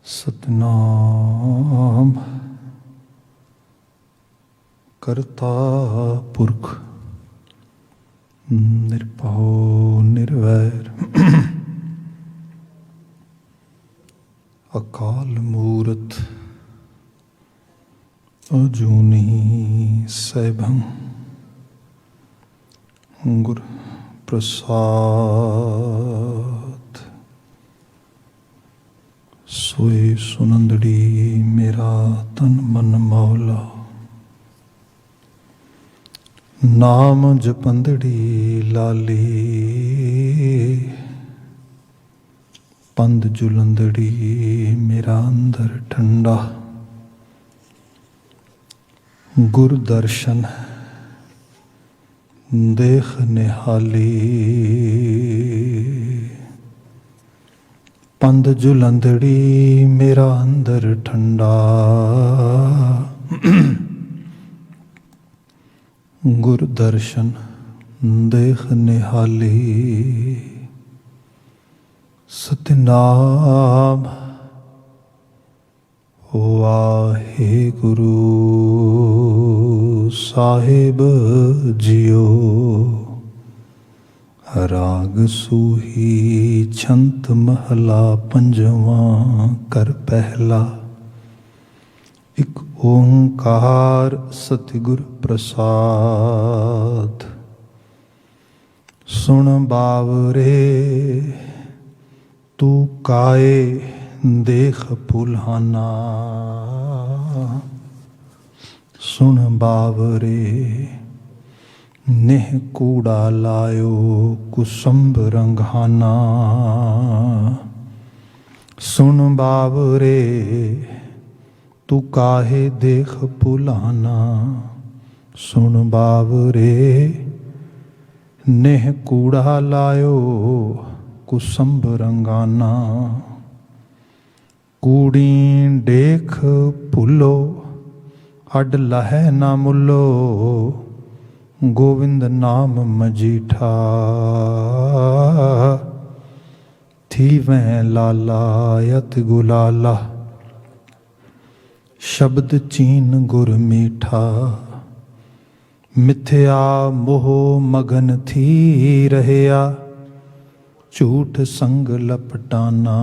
सतनाम करता पुरख निरभौ निर्वैर अकाल मूरत अजूनी सैभं गुर प्रसाद सोए सुनंदड़ी मेरा तन मन मौला नाम जपंदड़ी लाली पंद जुलंदड़ी मेरा अंदर ठंडा गुर दर्शन देख निहाली पंद जुलंदड़ी मेरा अंदर ठंडा गुर दर्शन देख निहाली सतनाम वाहेगुरु साहिब जियो राग सूही छंत महला पंजवा कर पहला एक ओंकार सतगुर प्रसाद सुन बावरे तू काए देख पुल्हाना सुन बावरे नेह कूड़ा लायो कुसुम्भ रंघाना सुन बावरे तू काहे देख पुलाना सुन बावरे नेह कूड़ा लायो कुसुम्भ रंगाना कूड़ी देख भुलो अड लहै ना मुलो गोविंद नाम मजीठा थी वह लाला यत गुलाला शब्द चीन गुर मीठा मिथ्या मोह मगन थी रहया झूठ संग लपटाना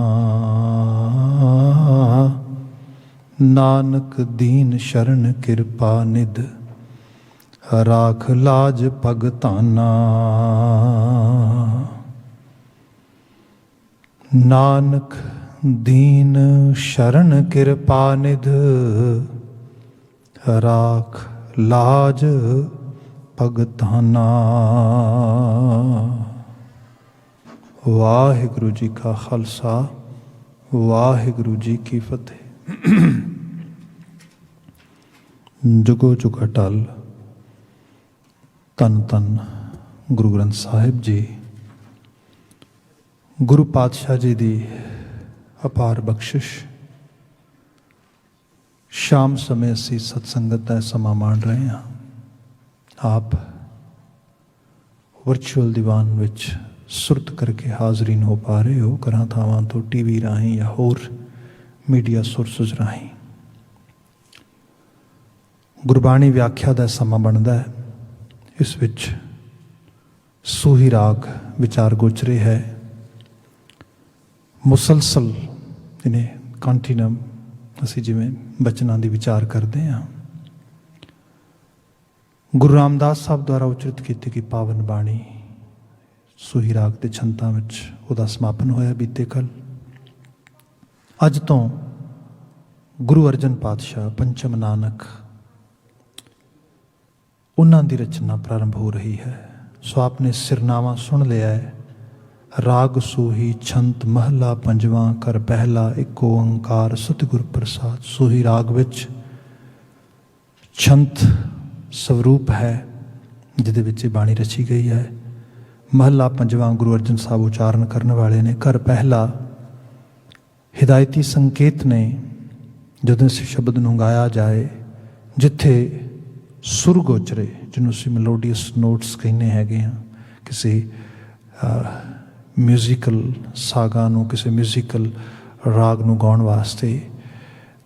नानक दीन शरण कृपा निध राख लाज भगताना नानक दीन शरण कृपा निध राख लाज भगताना। वाहिगुरु जी का खालसा वाहिगुरु जी की फतेह। जुगो जुग अटल तन तन गुरु ग्रंथ साहिब जी गुरु पातशाह जी दी अपार बख्शिश शाम समय असी सत्संगत का समा माण रहे हैं। आप वर्चुअल दीवान विच सुरत करके हाज़रीन हो पा रहे हो घरां थावां तो टीवी राहीं या होर मीडिया सोर्सेज राहीं। गुरबाणी व्याख्या का समा बनता है। इस विच सूही राग विचार गोचरे है। मुसलसल इन्हें कंटिन्यूम असी जिमें बचना की विचार करते हैं। गुरु रामदास साहब द्वारा उचरित की गई पावन बाणी सूही राग के छंतां विच उहदा समापन होया बीते कल। अज तो गुरु अर्जन पातशाह पंचम नानक उन्हां दी रचना प्रारंभ हो रही है। सो आपने सिरनावा सुन लिया है। राग सूही छंत महला पंजवा कर पहला एक ओंकार सतगुर प्रसाद। सूही राग विच छंत स्वरूप है जिहदे विच बाणी रची गई है। महला पंजवा गुरु अर्जन साहब उचारण करने वाले ने। कर पहला हिदायती संकेत ने जदों इस शब्द नूं गाया जाए जिथे सुर गोचरे जिन्होंने असीं मेलोडियस नोट्स कहने हैगे हाँ। किसी म्यूजिकल सागा नूं किसी म्यूजिकल ਰਾਗ ਨੂੰ ਗਾਉਣ ਵਾਸਤੇ।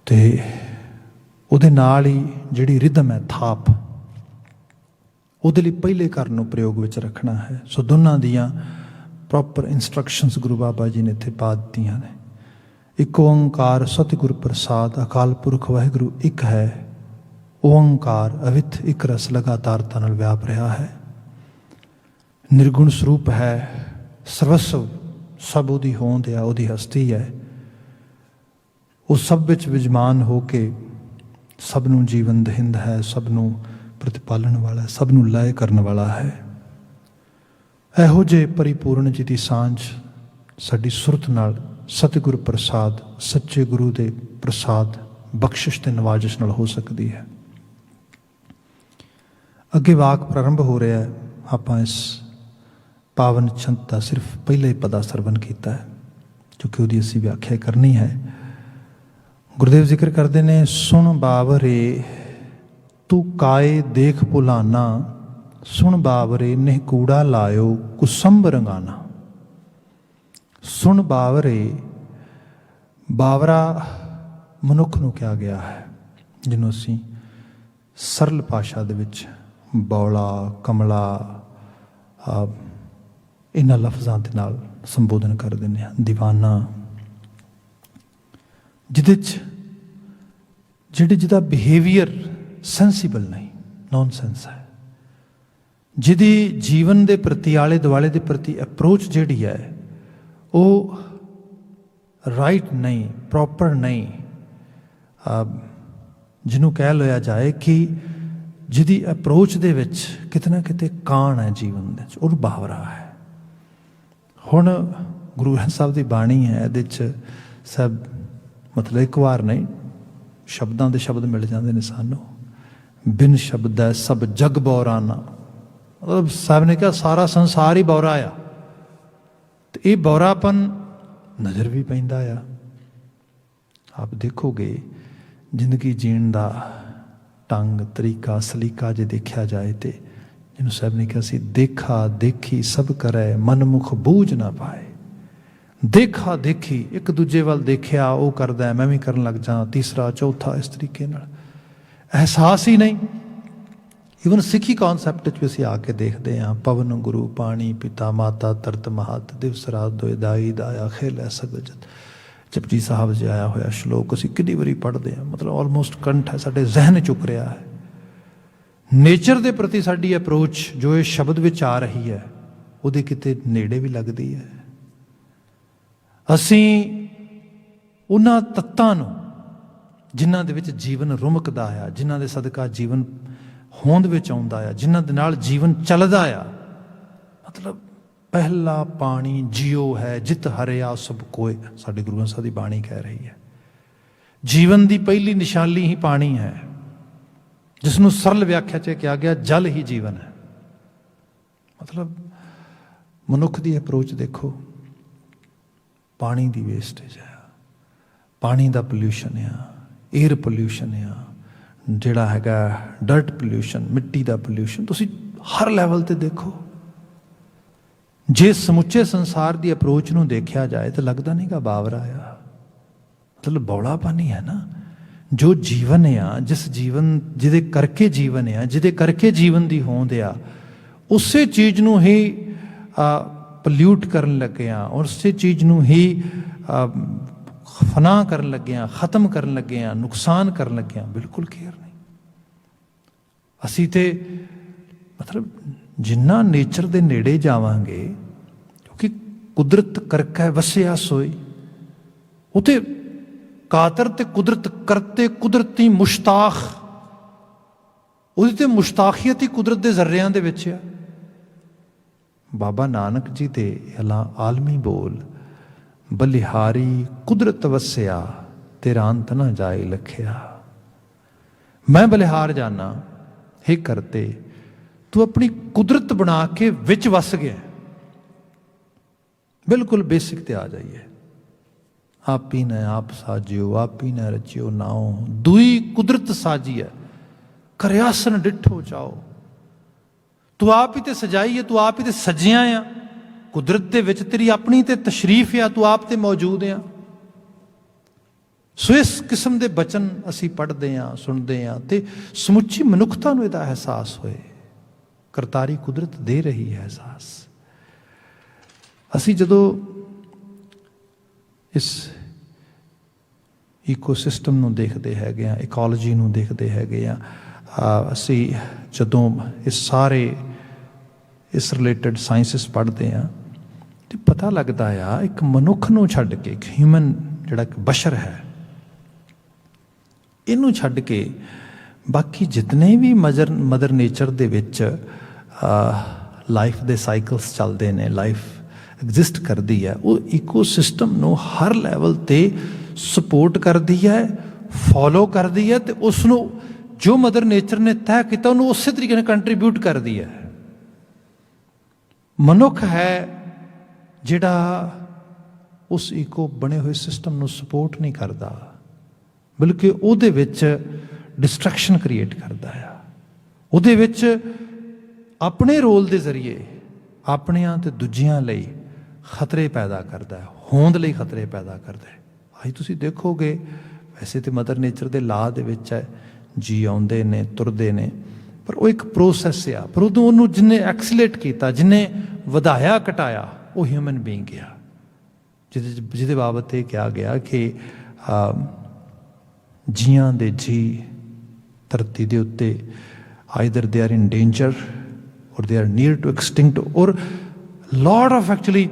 ਤੇ ਉਹਦੇ ਨਾਲ ਹੀ ਜਿਹੜੀ ਰਿਦਮ ਹੈ, ਥਾਪ, ਉਹਦੇ ਲਈ ਪਹਿਲੇ ਘਰ ਨੂੰ ਪ੍ਰਯੋਗ ਵਿੱਚ ਰੱਖਣਾ ਹੈ। ਸੋ ਦੋਨਾਂ ਦੀਆਂ ਪ੍ਰੋਪਰ ਇੰਸਟਰਕਸ਼ਨਸ ਗੁਰੂ ਬਾਬਾ ਜੀ ਨੇ ਇੱਥੇ ਪਾ ਦਿੱਤੀਆਂ ਨੇ। ਇੱਕ ਓਂਕਾਰ ਸਤਿਗੁਰ ਪ੍ਰਸਾਦ, ਅਕਾਲ ਪੁਰਖ ਵਾਹਿਗੁਰੂ ਇੱਕ ਹੈ। ਓਂਕਾਰ ਅਵਿੱਥ ਇੱਕ ਰਸ ਲਗਾਤਾਰਤਾ ਨਾਲ ਵਿਆਪ ਰਿਹਾ ਹੈ। ਨਿਰਗੁਣ ਸਰੂਪ ਹੈ, ਸਰਵਸਵ ਸਭ ਉਹਦੀ ਹੋਂਦ ਆ, ਉਹਦੀ ਹਸਤੀ ਹੈ। ਉਹ ਸਭ ਵਿੱਚ ਵਿਜਮਾਨ ਹੋ ਕੇ ਸਭ ਨੂੰ ਜੀਵਨ ਦਹਿੰਦ ਹੈ, ਸਭ ਨੂੰ ਪ੍ਰਤੀਪਾਲਣ ਵਾਲਾ ਹੈ, ਸਭ ਨੂੰ ਲਾਇ ਕਰਨ ਵਾਲਾ ਹੈ। ਇਹੋ ਜਿਹੇ ਪਰਿਪੂਰਨ ਜੀ ਦੀ ਸਾਂਝ ਸਾਡੀ ਸੁਰਤ ਨਾਲ ਸਤਿਗੁਰ ਪ੍ਰਸਾਦ, ਸੱਚੇ ਗੁਰੂ ਦੇ ਪ੍ਰਸਾਦ, ਬਖਸ਼ਿਸ਼ ਤੇ ਨਵਾਜ਼ਿਸ਼ ਨਾਲ ਹੋ ਸਕਦੀ ਹੈ। ਅੱਗੇ ਵਾਕ ਪ੍ਰਾਰੰਭ ਹੋ ਰਿਹਾ ਹੈ। ਆਪਾਂ ਇਸ ਪਾਵਨ ਛੰਦ ਦਾ ਸਿਰਫ ਪਹਿਲਾ ਹੀ ਪਦਾ ਸਰਵਨ ਕੀਤਾ ਹੈ, ਕਿਉਂਕਿ ਉਹਦੀ ਅਸੀਂ ਵਿਆਖਿਆ ਕਰਨੀ ਹੈ। ਗੁਰਦੇਵ ਜ਼ਿਕਰ ਕਰਦੇ ਨੇ, ਸੁਣ ਬਾਵਰੇ ਤੂੰ ਕਾਏ ਦੇਖ ਭੁਲਾਨਾ, ਸੁਣ ਬਾਵਰੇ ਨਿਹ ਕੂੜਾ ਲਾਇਓ ਕੁਸੰਭ ਰੰਗਾਨਾ। ਸੁਣ ਬਾਵਰੇ, ਬਾਵਰਾ ਮਨੁੱਖ ਨੂੰ ਕਿਹਾ ਗਿਆ ਹੈ, ਜਿਹਨੂੰ ਅਸੀਂ ਸਰਲ ਭਾਸ਼ਾ ਦੇ ਵਿੱਚ ਬੌਲਾ, ਕਮਲਾ, ਇਹਨਾਂ ਲਫ਼ਜ਼ਾਂ ਦੇ ਨਾਲ ਸੰਬੋਧਨ ਕਰ ਦਿੰਦੇ ਹਾਂ। ਦੀਵਾਨਾ, ਜਿਹਦਾ ਬਿਹੇਵੀਅਰ ਸੈਂਸੀਬਲ ਨਹੀਂ, ਨੌਨ ਸੈਂਸ ਹੈ, ਜਿਹਦੀ ਜੀਵਨ ਦੇ ਪ੍ਰਤੀ, ਆਲੇ ਦੁਆਲੇ ਦੇ ਪ੍ਰਤੀ ਅਪਰੋਚ ਜਿਹੜੀ ਹੈ ਉਹ ਰਾਈਟ ਨਹੀਂ, ਪ੍ਰੋਪਰ ਨਹੀਂ, ਜਿਹਨੂੰ ਕਹਿ ਲਿਆ ਜਾਏ ਕਿ ਜਿਹਦੀ ਅਪਰੋਚ ਦੇ ਵਿੱਚ ਕਿਤੇ ਨਾ ਕਿਤੇ ਕਾਣ ਹੈ ਜੀਵਨ ਦੇ ਵਿੱਚ, ਉਹਨੂੰ ਬਾਵਰਾ ਹੈ। ਹੁਣ ਗੁਰੂ ਗ੍ਰੰਥ ਸਾਹਿਬ ਦੀ ਬਾਣੀ ਹੈ, ਇਹਦੇ 'ਚ ਸਭ ਮਤਲਬ ਇੱਕ ਵਾਰ ਨਹੀਂ, ਸ਼ਬਦਾਂ ਦੇ ਸ਼ਬਦ ਮਿਲ ਜਾਂਦੇ ਨੇ ਸਾਨੂੰ। ਬਿਨ ਸ਼ਬਦ ਹੈ ਸਭ ਜਗ ਬੌਰਾਨਾ, ਮਤਲਬ ਸਾਹਿਬ ਨੇ ਕਿਹਾ ਸਾਰਾ ਸੰਸਾਰ ਹੀ ਬੌਰਾ ਆ। ਤੇ ਇਹ ਬੌਰਾਪਨ ਨਜ਼ਰ ਵੀ ਪੈਂਦਾ ਆ। ਆਪ ਦੇਖੋਗੇ ਜ਼ਿੰਦਗੀ ਜੀਣ ਦਾ ਢੰਗ, ਤਰੀਕਾ, ਸਲੀਕਾ ਜੇ ਦੇਖਿਆ ਜਾਏ ਤੇ ਜਿਹਨੂੰ ਸਾਹਿਬ ਨੇ ਕਿਹਾ ਸੀ, ਦੇਖਾ ਦੇਖੀ ਸਭ ਕਰੈ ਮਨ ਮੁਖ ਬੂਝ ਨਾ ਪਾਏ। ਦੇਖਾ ਦੇਖੀ, ਇੱਕ ਦੂਜੇ ਵੱਲ ਦੇਖਿਆ, ਉਹ ਕਰਦਾ ਮੈਂ ਵੀ ਕਰਨ ਲੱਗ ਜਾ, ਤੀਸਰਾ ਚੌਥਾ, ਇਸ ਤਰੀਕੇ ਨਾਲ ਅਹਿਸਾਸ ਹੀ ਨਹੀਂ। ਈਵਨ ਸਿੱਖੀ ਕੌਨਸੈਪਟ 'ਚ ਵੀ ਅਸੀਂ ਆ ਕੇ ਦੇਖਦੇ ਹਾਂ, ਪਵਨ ਗੁਰੂ ਪਾਣੀ ਪਿਤਾ ਮਾਤਾ ਤਰਤ ਮਹਤ ਦਿਵਸ ਰਾਤ ਦੋਇ ਦਾਈ ਦਾਇਆ ਖੇਲ ਸਗਲ ਜਤ। ਜਪਜੀ ਸਾਹਿਬ 'ਚ ਆਇਆ ਹੋਇਆ ਸ਼ਲੋਕ ਅਸੀਂ ਕਿੰਨੀ ਵਾਰੀ ਪੜ੍ਹਦੇ ਹਾਂ, ਮਤਲਬ ਆਲਮੋਸਟ ਕੰਠ ਹੈ, ਸਾਡੇ ਜ਼ਹਿਨ ਚੁੱਕ ਰਿਹਾ ਹੈ। ਨੇਚਰ ਦੇ ਪ੍ਰਤੀ ਸਾਡੀ ਅਪਰੋਚ ਜੋ ਇਹ ਸ਼ਬਦ ਵਿੱਚ ਆ ਰਹੀ ਹੈ, ਉਹਦੇ ਕਿਤੇ ਨੇੜੇ ਵੀ ਲੱਗਦੀ ਹੈ। ਅਸੀਂ ਉਹਨਾਂ ਤੱਤਾਂ ਨੂੰ ਜਿਨ੍ਹਾਂ ਦੇ ਵਿੱਚ ਜੀਵਨ ਰੁਮਕਦਾ ਆ, ਜਿਨ੍ਹਾਂ ਦੇ ਸਦਕਾ ਜੀਵਨ ਹੋਂਦ ਵਿੱਚ ਆਉਂਦਾ ਆ, ਜਿਨ੍ਹਾਂ ਦੇ ਨਾਲ ਜੀਵਨ ਚੱਲਦਾ ਆ, ਮਤਲਬ ਪਹਿਲਾ ਪਾਣੀ ਜਿਉ ਹੈ ਜਿਤ ਹਰਿਆ ਸਭ ਕੋਏ, ਸਾਡੇ ਗੁਰੂ ਗ੍ਰੰਥ ਸਾਹਿਬ ਦੀ ਬਾਣੀ ਕਹਿ ਰਹੀ ਹੈ। ਜੀਵਨ ਦੀ ਪਹਿਲੀ ਨਿਸ਼ਾਨੀ ਹੀ ਪਾਣੀ ਹੈ, ਜਿਸ ਨੂੰ ਸਰਲ ਵਿਆਖਿਆ 'ਚ ਕਿਹਾ ਗਿਆ ਜਲ ਹੀ ਜੀਵਨ ਹੈ। ਮਤਲਬ ਮਨੁੱਖ ਦੀ ਅਪਰੋਚ ਦੇਖੋ, ਪਾਣੀ ਦੀ ਵੇਸਟੇਜ ਆ, ਪਾਣੀ ਦਾ ਪੋਲਿਊਸ਼ਨ ਆ, ਏਅਰ ਪੋਲਿਊਸ਼ਨ ਆ, ਜਿਹੜਾ ਹੈਗਾ ਡਰਟ ਪੋਲਿਊਸ਼ਨ, ਮਿੱਟੀ ਦਾ ਪੋਲਿਊਸ਼ਨ, ਤੁਸੀਂ ਹਰ ਲੈਵਲ 'ਤੇ ਦੇਖੋ। ਜੇ ਸਮੁੱਚੇ ਸੰਸਾਰ ਦੀ ਅਪਰੋਚ ਨੂੰ ਦੇਖਿਆ ਜਾਏ ਤਾਂ ਲੱਗਦਾ ਨਹੀਂ ਗਾ ਬਾਵਰਾ ਆ, ਮਤਲਬ ਬੌਲਾਪਨ ਹੀ ਹੈ ਨਾ। ਜੋ ਜੀਵਨ ਆ, ਜਿਸ ਜੀਵਨ ਜਿਹਦੇ ਕਰਕੇ ਜੀਵਨ ਆ, ਜਿਹਦੇ ਕਰਕੇ ਜੀਵਨ ਦੀ ਹੋਂਦ ਆ, ਉਸੇ ਚੀਜ਼ ਨੂੰ ਹੀ ਪੋਲਿਊਟ ਕਰਨ ਲੱਗੇ ਹਾਂ, ਉਸੇ ਚੀਜ਼ ਨੂੰ ਹੀ ਫਨਾ ਕਰਨ ਲੱਗੇ ਹਾਂ, ਖ਼ਤਮ ਕਰਨ ਲੱਗੇ ਹਾਂ, ਨੁਕਸਾਨ ਕਰਨ ਲੱਗੇ ਹਾਂ, ਬਿਲਕੁਲ ਕੇਅਰ ਨਹੀਂ। ਅਸੀਂ ਤੇ ਮਤਲਬ ਜਿੰਨਾ ਨੇਚਰ ਦੇ ਨੇੜੇ ਜਾਵਾਂਗੇ, ਕਿਉਂਕਿ ਕੁਦਰਤ ਕਰਕੈ ਵਸਿਆ ਸੋਈ, ਉਤੇ ਕਾਦਰ ਤੇ ਕੁਦਰਤ ਕਰਤੇ ਕੁਦਰਤੀ ਮੁਸ਼ਤਾਖ, ਉਹਦੀ ਤੇ ਮੁਸ਼ਤਾਖੀਅਤ ਹੀ ਕੁਦਰਤ ਦੇ ਜ਼ਰਰਿਆਂ ਦੇ ਵਿੱਚ ਆ। ਬਾਬਾ ਨਾਨਕ ਜੀ ਦੇ ਆਲਮੀ ਬੋਲ, ਬਲਿਹਾਰੀ ਕੁਦਰਤ ਵਸਿਆ ਤੇਰਾ ਅੰਤ ਨਾ ਜਾਏ ਲਖਿਆ। ਮੈਂ ਬਲਿਹਾਰ ਜਾਨਾ, ਹੇ ਕਰਤੇ ਤੂੰ ਆਪਣੀ ਕੁਦਰਤ ਬਣਾ ਕੇ ਵਿੱਚ ਵਸ ਗਿਆ। ਬਿਲਕੁਲ ਬੇਸਿਕ ਤੇ ਆ ਜਾਈਏ। ਆਪੀ ਨੇ ਆਪ ਸਾਜਿਓ, ਆਪੀ ਨੇ ਰਚਿਓ ਨਾਉ, ਦੁਈ ਕੁਦਰਤ ਸਾਜੀ ਹੈ ਕਰਿਆਸਨ ਡਿੱਠੋ ਚਾਓ। ਤੂੰ ਆਪ ਹੀ ਤੇ ਸਜਾਈ ਹੈ, ਤੂੰ ਆਪ ਹੀ ਤੇ ਸਜਿਆ ਆ। ਕੁਦਰਤ ਦੇ ਵਿੱਚ ਤੇਰੀ ਆਪਣੀ ਤੇ ਤਸ਼ਰੀਫ ਆ, ਤੂੰ ਆਪ ਤੇ ਮੌਜੂਦ ਆ। ਸੋ ਇਸ ਕਿਸਮ ਦੇ ਬਚਨ ਅਸੀਂ ਪੜ੍ਹਦੇ ਹਾਂ, ਸੁਣਦੇ ਹਾਂ, ਅਤੇ ਸਮੁੱਚੀ ਮਨੁੱਖਤਾ ਨੂੰ ਇਹਦਾ ਅਹਿਸਾਸ ਹੋਏ। ਕਰਤਾਰੀ ਕੁਦਰਤ ਦੇ ਰਹੀ ਹੈ ਅਹਿਸਾਸ। ਅਸੀਂ ਜਦੋਂ ਇਸ ਈਕੋਸਿਸਟਮ ਨੂੰ ਦੇਖਦੇ ਹੈਗੇ ਹਾਂ, ਇਕੋਲੋਜੀ ਨੂੰ ਦੇਖਦੇ ਹੈਗੇ ਹਾਂ, ਅਸੀਂ ਜਦੋਂ ਇਸ ਸਾਰੇ ਇਸ ਰਿਲੇਟਡ ਸਾਇੰਸਿਸ ਪੜ੍ਹਦੇ ਹਾਂ ਤਾਂ ਪਤਾ ਲੱਗਦਾ ਆ ਇੱਕ ਮਨੁੱਖ ਨੂੰ ਛੱਡ ਕੇ, ਇੱਕ ਹਿਊਮਨ ਜਿਹੜਾ ਇੱਕ ਬਸ਼ਰ ਹੈ, ਇਹਨੂੰ ਛੱਡ ਕੇ ਬਾਕੀ ਜਿਤਨੇ ਵੀ ਮਦਰ ਨੇਚਰ ਦੇ ਵਿੱਚ ਲਾਈਫ ਦੇ ਸਾਈਕਲਸ ਚੱਲਦੇ ਨੇ, ਲਾਈਫ ਐਗਜ਼ਿਸਟ ਕਰਦੀ ਹੈ, ਉਹ ਈਕੋਸਿਸਟਮ ਨੂੰ ਹਰ ਲੈਵਲ 'ਤੇ ਸਪੋਰਟ ਕਰਦੀ ਹੈ, ਫੋਲੋ ਕਰਦੀ ਹੈ, ਅਤੇ ਉਸ ਨੂੰ ਜੋ ਮਦਰ ਨੇਚਰ ਨੇ ਤੈਅ ਕੀਤਾ ਉਹਨੂੰ ਉਸੇ ਤਰੀਕੇ ਨਾਲ ਕੰਟਰੀਬਿਊਟ ਕਰਦੀ ਹੈ। ਮਨੁੱਖ ਹੈ ਜਿਹੜਾ ਉਸ ਈਕੋ ਬਣੇ ਹੋਏ ਸਿਸਟਮ ਨੂੰ ਸਪੋਰਟ ਨਹੀਂ ਕਰਦਾ, ਬਲਕਿ ਉਹਦੇ ਵਿੱਚ ਡਿਸਟਰੈਕਸ਼ਨ ਕ੍ਰੀਏਟ ਕਰਦਾ ਆ। ਉਹਦੇ ਵਿੱਚ ਆਪਣੇ ਰੋਲ ਦੇ ਜ਼ਰੀਏ ਆਪਣਿਆਂ ਅਤੇ ਦੂਜਿਆਂ ਲਈ ਖਤਰੇ ਪੈਦਾ ਕਰਦਾ ਹੈ, ਹੋਂਦ ਲਈ ਖਤਰੇ ਪੈਦਾ ਕਰਦਾ ਹੈ। ਅੱਜ ਤੁਸੀਂ ਦੇਖੋਗੇ ਵੈਸੇ ਤਾਂ ਮਦਰ ਨੇਚਰ ਦੇ ਲਾਅ ਦੇ ਵਿੱਚ ਹੈ, ਜੀ ਆਉਂਦੇ ਨੇ, ਤੁਰਦੇ ਨੇ, ਪਰ ਉਹ ਇੱਕ ਪ੍ਰੋਸੈਸ ਆ। ਪਰ ਉਦੋਂ ਉਹਨੂੰ ਜਿਹਨੇ ਐਕਸੀਲੇਟ ਕੀਤਾ, ਜਿਹਨੇ ਵਧਾਇਆ ਘਟਾਇਆ, ਉਹ ਹਿਊਮਨ ਬੀਇੰਗ ਆ, ਜਿਹਦੇ ਬਾਬਤ ਇਹ ਕਿਹਾ ਗਿਆ ਕਿ ਜੀਆਂ ਦੇ ਜੀ ਧਰਤੀ ਦੇ ਉੱਤੇ either they are in danger ਔਰ they are near to extinct, ਔਰ lot of actually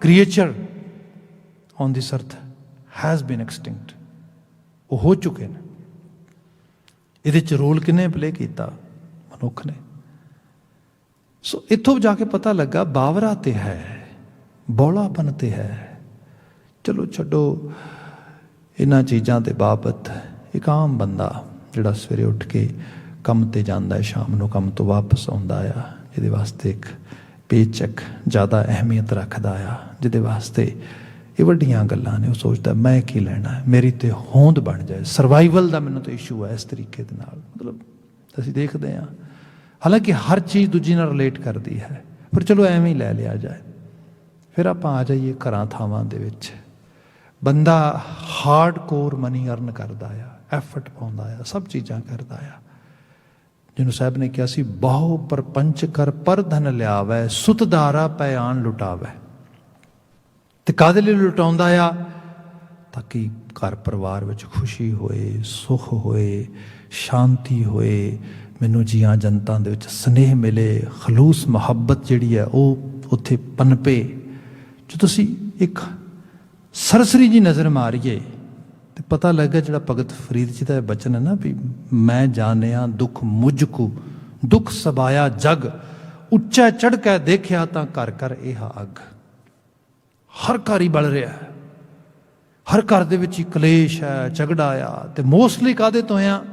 creature on this earth has been extinct। ਉਹ ਹੋ ਚੁੱਕੇ ਨੇ। ਇਹਦੇ 'ਚ ਰੋਲ ਕਿਹਨੇ ਪਲੇ ਕੀਤਾ? ਮਨੁੱਖ ਨੇ। ਸੋ ਇੱਥੋਂ ਜਾ ਕੇ ਪਤਾ ਲੱਗਾ ਬਾਵਰਾ ਤੇ ਹੈ, ਬੌਲਾਪਨ ਤੇ ਹੈ। ਚਲੋ ਛੱਡੋ ਇਹਨਾਂ ਚੀਜ਼ਾਂ ਦੇ ਬਾਬਤ। ਇੱਕ ਆਮ ਬੰਦਾ ਜਿਹੜਾ ਸਵੇਰੇ ਉੱਠ ਕੇ ਕੰਮ 'ਤੇ ਜਾਂਦਾ ਹੈ, ਸ਼ਾਮ ਨੂੰ ਕੰਮ ਤੋਂ ਵਾਪਸ ਆਉਂਦਾ ਆ, ਇਹਦੇ ਵਾਸਤੇ ਇੱਕ ਪੇਚੈਕ ਜ਼ਿਆਦਾ ਅਹਿਮੀਅਤ ਰੱਖਦਾ ਆ, ਜਿਹਦੇ ਵਾਸਤੇ ਇਹ ਵੱਡੀਆਂ ਗੱਲਾਂ ਨੇ। ਉਹ ਸੋਚਦਾ ਮੈਂ ਕੀ ਲੈਣਾ, ਮੇਰੀ ਤੇ ਹੋਂਦ ਬਣ ਜਾਏ, ਸਰਵਾਈਵਲ ਦਾ ਮੈਨੂੰ ਤਾਂ ਇਸ਼ੂ ਹੈ ਇਸ ਤਰੀਕੇ ਦੇ ਨਾਲ। ਮਤਲਬ ਅਸੀਂ ਦੇਖਦੇ ਹਾਂ, ਹਾਲਾਂਕਿ ਹਰ ਚੀਜ਼ ਦੂਜੀ ਨਾਲ ਰਿਲੇਟ ਕਰਦੀ ਹੈ, ਪਰ ਚਲੋ ਐਵੇਂ ਹੀ ਲੈ ਲਿਆ ਜਾਏ। ਫਿਰ ਆਪਾਂ ਆ ਜਾਈਏ ਘਰਾਂ ਥਾਵਾਂ ਦੇ ਵਿੱਚ। ਬੰਦਾ ਹਾਰਡ ਕੋਰ ਮਨੀ ਅਰਨ ਕਰਦਾ ਆ, ਐਫਰਟ ਪਾਉਂਦਾ ਆ, ਸਭ ਚੀਜ਼ਾਂ ਕਰਦਾ ਆ। ਜਿਹਨੂੰ ਸਾਹਿਬ ਨੇ ਕਿਹਾ ਸੀ, ਬਹੁ ਪਰਪੰਚ ਕਰ ਪਰ ਧਨ ਲਿਆਵੈ, ਸੁਤਦਾਰਾ ਪੈ ਆਣ ਲੁਟਾਵੈ। ਤੇ ਕਾਹਦੇ ਲਈ ਲੁਟਾਉਂਦਾ ਆ? ਤਾਂ ਕਿ ਘਰ ਪਰਿਵਾਰ ਵਿੱਚ ਖੁਸ਼ੀ ਹੋਏ, ਸੁੱਖ ਹੋਏ, ਸ਼ਾਂਤੀ ਹੋਏ, ਮੈਨੂੰ ਜੀਆਂ ਜਨਤਾ ਦੇ ਵਿੱਚ ਸਨੇਹ ਮਿਲੇ, ਖਲੂਸ ਮੁਹੱਬਤ ਜਿਹੜੀ ਹੈ ਉਹ ਉੱਥੇ ਪਨਪੇ। ਜੋ ਤੁਸੀਂ ਇੱਕ ਸਰਸਰੀ ਜੀ ਨਜ਼ਰ ਮਾਰੀਏ ਤੇ ਪਤਾ ਲੱਗਾ ਜਿਹੜਾ ਭਗਤ ਫਰੀਦ ਜੀ ਦਾ ਬਚਨ ਹੈ ਨਾ, ਵੀ ਮੈਂ ਜਾਣਿਆ ਦੁੱਖ ਮੁਝ ਕੋ, ਦੁੱਖ ਸਬਾਇਆ ਜਗ, ਉੱਚਾ ਚੜ੍ਹ ਕੇ ਦੇਖਿਆ ਤਾਂ ਘਰ ਘਰ ਇਹ ਅੱਗ। ਹਰ ਘਰ ਹੀ ਬਲ ਰਿਹਾ, ਹਰ ਘਰ ਦੇ ਵਿੱਚ ਹੀ ਕਲੇਸ਼ ਹੈ, ਝਗੜਾ ਆ। ਤੇ ਮੋਸਟਲੀ ਕਾਹਦੇ ਤੋਂ ਆ?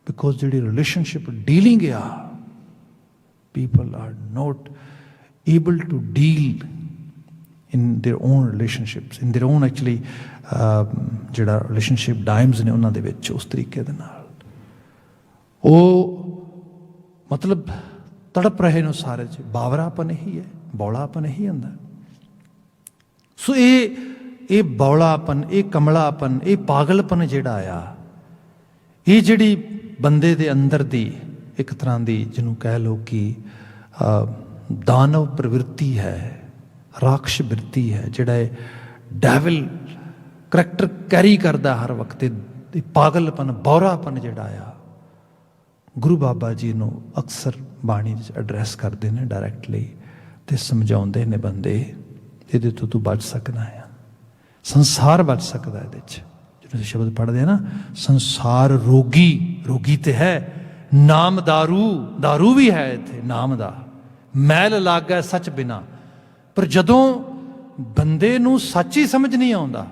ਬਿਕੋਜ਼ ਜਿਹੜੀ ਰਿਲੇਸ਼ਨਸ਼ਿਪ ਡੀਲਿੰਗ ਆ, people are not able to deal in their own relationships, in their own actually ਜਿਹੜਾ ਰਿਲੇਸ਼ਨਸ਼ਿਪ ਡਾਇਮਸ ਨੇ ਉਹਨਾਂ ਦੇ ਵਿੱਚ ਉਸ ਤਰੀਕੇ ਦੇ ਨਾਲ ਉਹ ਮਤਲਬ ਤੜਪ ਰਹੇ ਨੇ ਸਾਰੇ 'ਚ। ਬਾਵਰਾਪਨ ਇਹੀ ਹੈ, ਬੌਲਾਪਨ ਇਹੀ ਹੁੰਦਾ। ਸੋ ਇਹ ਬੌਲਾਪਨ, ਇਹ ਕਮਲਾਪਨ, ਇਹ ਪਾਗਲਪਨ ਜਿਹੜਾ ਆ, ਇਹ ਜਿਹੜੀ ਬੰਦੇ ਦੇ ਅੰਦਰ ਦੀ ਇੱਕ ਤਰ੍ਹਾਂ ਦੀ, ਜਿਹਨੂੰ ਕਹਿ ਲਓ ਕਿ ਦਾਨਵ ਪ੍ਰਵਿਰਤੀ ਹੈ, ਰਾਖਸ਼ ਬਿਰਤੀ ਹੈ, ਜਿਹੜਾ ਇਹ ਡੈਵਲ ਕਰੈਕਟਰ ਕੈਰੀ ਕਰਦਾ ਹਰ ਵਕਤ। ਇਹ ਪਾਗਲਪਨ, ਬੌਰਾਪਨ ਜਿਹੜਾ ਆ, ਗੁਰੂ ਬਾਬਾ ਜੀ ਨੂੰ ਅਕਸਰ ਬਾਣੀ 'ਚ ਐਡਰੈਸ ਕਰਦੇ ਨੇ ਡਾਇਰੈਕਟਲੀ, ਅਤੇ ਸਮਝਾਉਂਦੇ ਨੇ ਬੰਦੇ ਇਹਦੇ ਤੋਂ ਤੂੰ ਬਚ ਸਕਦਾ ਆ, ਸੰਸਾਰ ਬਚ ਸਕਦਾ ਇਹਦੇ 'ਚ। ਜਦੋਂ ਅਸੀਂ ਸ਼ਬਦ ਪੜ੍ਹਦੇ ਹਾਂ ਨਾ, ਸੰਸਾਰ ਰੋਗੀ, ਰੋਗੀ ਤੇ ਹੈ, ਨਾਮ ਦਾਰੂ, ਦਾਰੂ ਵੀ ਹੈ ਇੱਥੇ ਨਾਮ ਦਾ, ਮੈਲ ਲਾਗੈ ਸੱਚ ਬਿਨਾ। ਪਰ ਜਦੋਂ ਬੰਦੇ ਨੂੰ ਸੱਚ ਹੀ ਸਮਝ ਨਹੀਂ ਆਉਂਦਾ,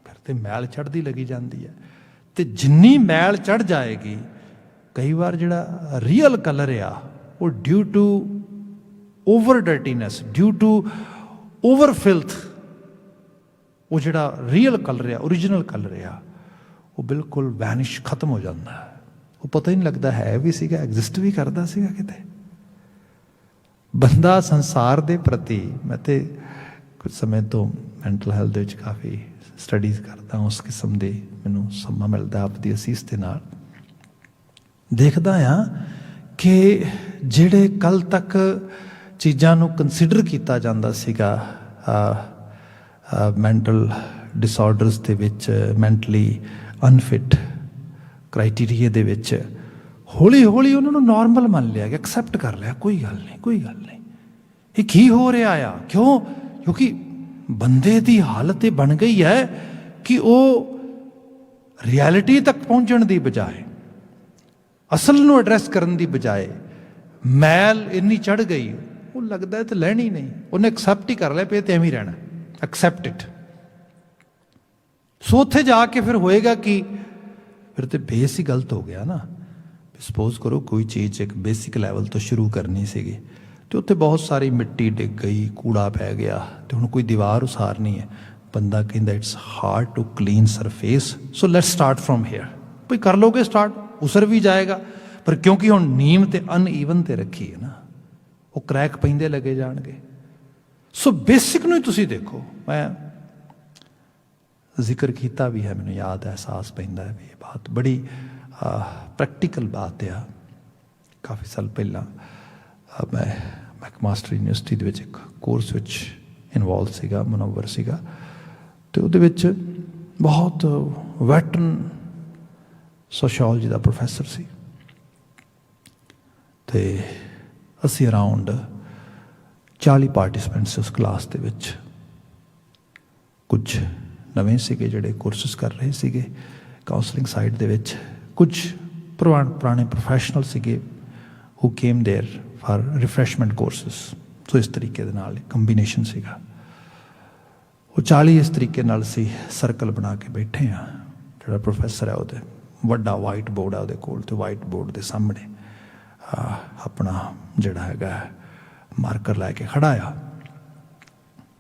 ਫਿਰ ਤੇ ਮੈਲ ਚੜ੍ਹਦੀ ਲੱਗੀ ਜਾਂਦੀ ਹੈ। ਅਤੇ ਜਿੰਨੀ ਮੈਲ ਚੜ੍ਹ ਜਾਏਗੀ, ਕਈ ਵਾਰ ਜਿਹੜਾ ਰੀਅਲ ਕਲਰ ਆ ਉਹ due to over dirtiness, due to over filth, ਉਹ ਜਿਹੜਾ ਰੀਅਲ ਕਲਰ ਆ, ਓਰੀਜਨਲ ਕਲਰ ਆ, ਉਹ ਬਿਲਕੁਲ ਵੈਨਿਸ਼, ਖਤਮ ਹੋ ਜਾਂਦਾ ਹੈ। ਉਹ ਪਤਾ ਹੀ ਨਹੀਂ ਲੱਗਦਾ ਹੈ ਵੀ ਸੀਗਾ, ਐਗਜ਼ਿਸਟ ਵੀ ਕਰਦਾ ਸੀਗਾ ਕਿਤੇ। ਬੰਦਾ ਸੰਸਾਰ ਦੇ ਪ੍ਰਤੀ, ਮੈਂ ਤੇ ਕੁਝ ਸਮੇਂ ਤੋਂ ਮੈਂਟਲ ਹੈਲਥ ਦੇ ਵਿੱਚ ਕਾਫੀ ਸਟੱਡੀਜ਼ ਕਰਦਾ, ਉਸ ਕਿਸਮ ਦੇ ਮੈਨੂੰ ਸਮਾਂ ਮਿਲਦਾ ਆਪ ਦੀ ਅਸੀਸ ਦੇ ਨਾਲ। ਦੇਖਦਾ ਹਾਂ ਕਿ ਜਿਹੜੇ ਕੱਲ੍ਹ ਤੱਕ ਚੀਜ਼ਾਂ ਨੂੰ ਕੰਸੀਡਰ ਕੀਤਾ ਜਾਂਦਾ ਸੀਗਾ ਮੈਂਟਲ ਡਿਸਆਰਡਰਸ ਦੇ ਵਿੱਚ, ਮੈਂਟਲੀ ਅਨਫਿਟ ਕ੍ਰਾਈਟੀਰੀਆ ਦੇ ਵਿੱਚ, ਹੌਲੀ ਹੌਲੀ ਉਹਨਾਂ ਨੂੰ ਨੋਰਮਲ ਮੰਨ ਲਿਆ ਗਿਆ, ਐਕਸੈਪਟ ਕਰ ਲਿਆ, ਕੋਈ ਗੱਲ ਨਹੀਂ, ਕੋਈ ਗੱਲ ਨਹੀਂ। ਇਹ ਕੀ ਹੋ ਰਿਹਾ ਆ? ਕਿਉਂ? ਕਿਉਂਕਿ ਬੰਦੇ ਦੀ ਹਾਲਤ ਇਹ ਬਣ ਗਈ ਹੈ ਕਿ ਉਹ ਰਿਐਲਿਟੀ ਤੱਕ ਪਹੁੰਚਣ ਦੀ ਬਜਾਏ, ਅਸਲ ਨੂੰ ਐਡਰੈਸ ਕਰਨ ਦੀ ਬਜਾਏ, ਮੈਲ ਇੰਨੀ ਚੜ੍ਹ ਗਈ, ਉਹ ਲੱਗਦਾ ਤੇ ਲੈਣੀ ਨਹੀਂ, ਉਹਨੇ ਐਕਸੈਪਟ ਹੀ ਕਰ ਲਿਆ ਪਏ ਤੇ ਐਵੇਂ ਹੀ ਰਹਿਣਾ, ਐਕਸੈਪਟ ਇਟ। ਸੋ ਉੱਥੇ ਜਾ ਕੇ ਫਿਰ ਹੋਏਗਾ ਕਿ ਫਿਰ ਤੇ ਬੇਸ ਹੀ ਗਲਤ ਹੋ ਗਿਆ ਨਾ। ਸਪੋਜ਼ ਕਰੋ ਕੋਈ ਚੀਜ਼ ਇੱਕ ਬੇਸਿਕ ਲੈਵਲ ਤੋਂ ਸ਼ੁਰੂ ਕਰਨੀ ਸੀਗੀ ਅਤੇ ਉੱਥੇ ਬਹੁਤ ਸਾਰੀ ਮਿੱਟੀ ਡਿੱਗ ਗਈ, ਕੂੜਾ ਪੈ ਗਿਆ, ਅਤੇ ਹੁਣ ਕੋਈ ਦੀਵਾਰ ਉਸਾਰਨੀ ਹੈ, ਬੰਦਾ ਕਹਿੰਦਾ it's hard to clean surface, so let's start from here. ਭਈ ਕਰ ਲਓਗੇ ਸਟਾਰਟ, ਉਸਰ ਵੀ ਜਾਏਗਾ, ਪਰ ਕਿਉਂਕਿ ਹੁਣ ਨੀਮ ਤੇ ਅਨਈਵਨ ਤੇ ਰੱਖੀ ਹੈ ਨਾ, ਉਹ ਕਰੈਕ ਪੈਂਦੇ ਲੱਗੇ ਜਾਣਗੇ। ਸੋ ਬੇਸਿਕ ਨੂੰ ਹੀ ਤੁਸੀਂ ਦੇਖੋ। ਮੈਂ ਜ਼ਿਕਰ ਕੀਤਾ ਵੀ ਹੈ, ਮੈਨੂੰ ਯਾਦ ਹੈ, ਅਹਿਸਾਸ ਪੈਂਦਾ ਹੈ ਵੀ ਇਹ ਬਾਤ ਬੜੀ ਪ੍ਰੈਕਟੀਕਲ ਬਾਤ ਆ। ਕਾਫੀ ਸਾਲ ਪਹਿਲਾਂ ਮੈਂ ਮੈਕਮਾਸਟਰ ਯੂਨੀਵਰਸਿਟੀ ਦੇ ਵਿੱਚ ਇੱਕ ਕੋਰਸ ਵਿੱਚ ਇਨਵੋਲਵ ਸੀਗਾ, ਮੁਨੱਵਰ ਸੀਗਾ, ਅਤੇ ਉਹਦੇ ਵਿੱਚ ਬਹੁਤ ਵੈਟਰਨ ਸੋਸ਼ੀਓਲੋਜੀ ਦਾ ਪ੍ਰੋਫੈਸਰ ਸੀ, ਅਤੇ ਅਸੀਂ ਅਰਾਊਂਡ 40 ਪਾਰਟੀਸਪੈਂਟਸ ਉਸ ਕਲਾਸ ਦੇ ਵਿੱਚ। ਕੁਝ ਨਵੇਂ ਸੀਗੇ ਜਿਹੜੇ ਕੋਰਸਿਸ ਕਰ ਰਹੇ ਸੀਗੇ ਕਾਉਂਸਲਿੰਗ ਸਾਈਡ ਦੇ ਵਿੱਚ, ਕੁਝ ਪੁਰਾਣੇ ਪ੍ਰੋਫੈਸ਼ਨਲ ਸੀਗੇ who came there for refreshment courses. So ਇਸ ਤਰੀਕੇ ਦੇ ਨਾਲ ਕੰਬੀਨੇਸ਼ਨ ਸੀਗਾ। ਉਹ 40 ਇਸ ਤਰੀਕੇ ਨਾਲ ਸੀ ਸਰਕਲ ਬਣਾ ਕੇ ਬੈਠੇ ਆ। ਜਿਹੜਾ ਪ੍ਰੋਫੈਸਰ ਹੈ ਉਹਦੇ ਵੱਡਾ ਵਾਈਟ ਬੋਰਡ ਆ ਉਹਦੇ ਕੋਲ, ਅਤੇ ਵਾਈਟ ਬੋਰਡ ਦੇ ਸਾਹਮਣੇ ਆਪਣਾ ਜਿਹੜਾ ਹੈਗਾ ਮਾਰਕਰ ਲੈ ਕੇ ਖੜਾ ਆ,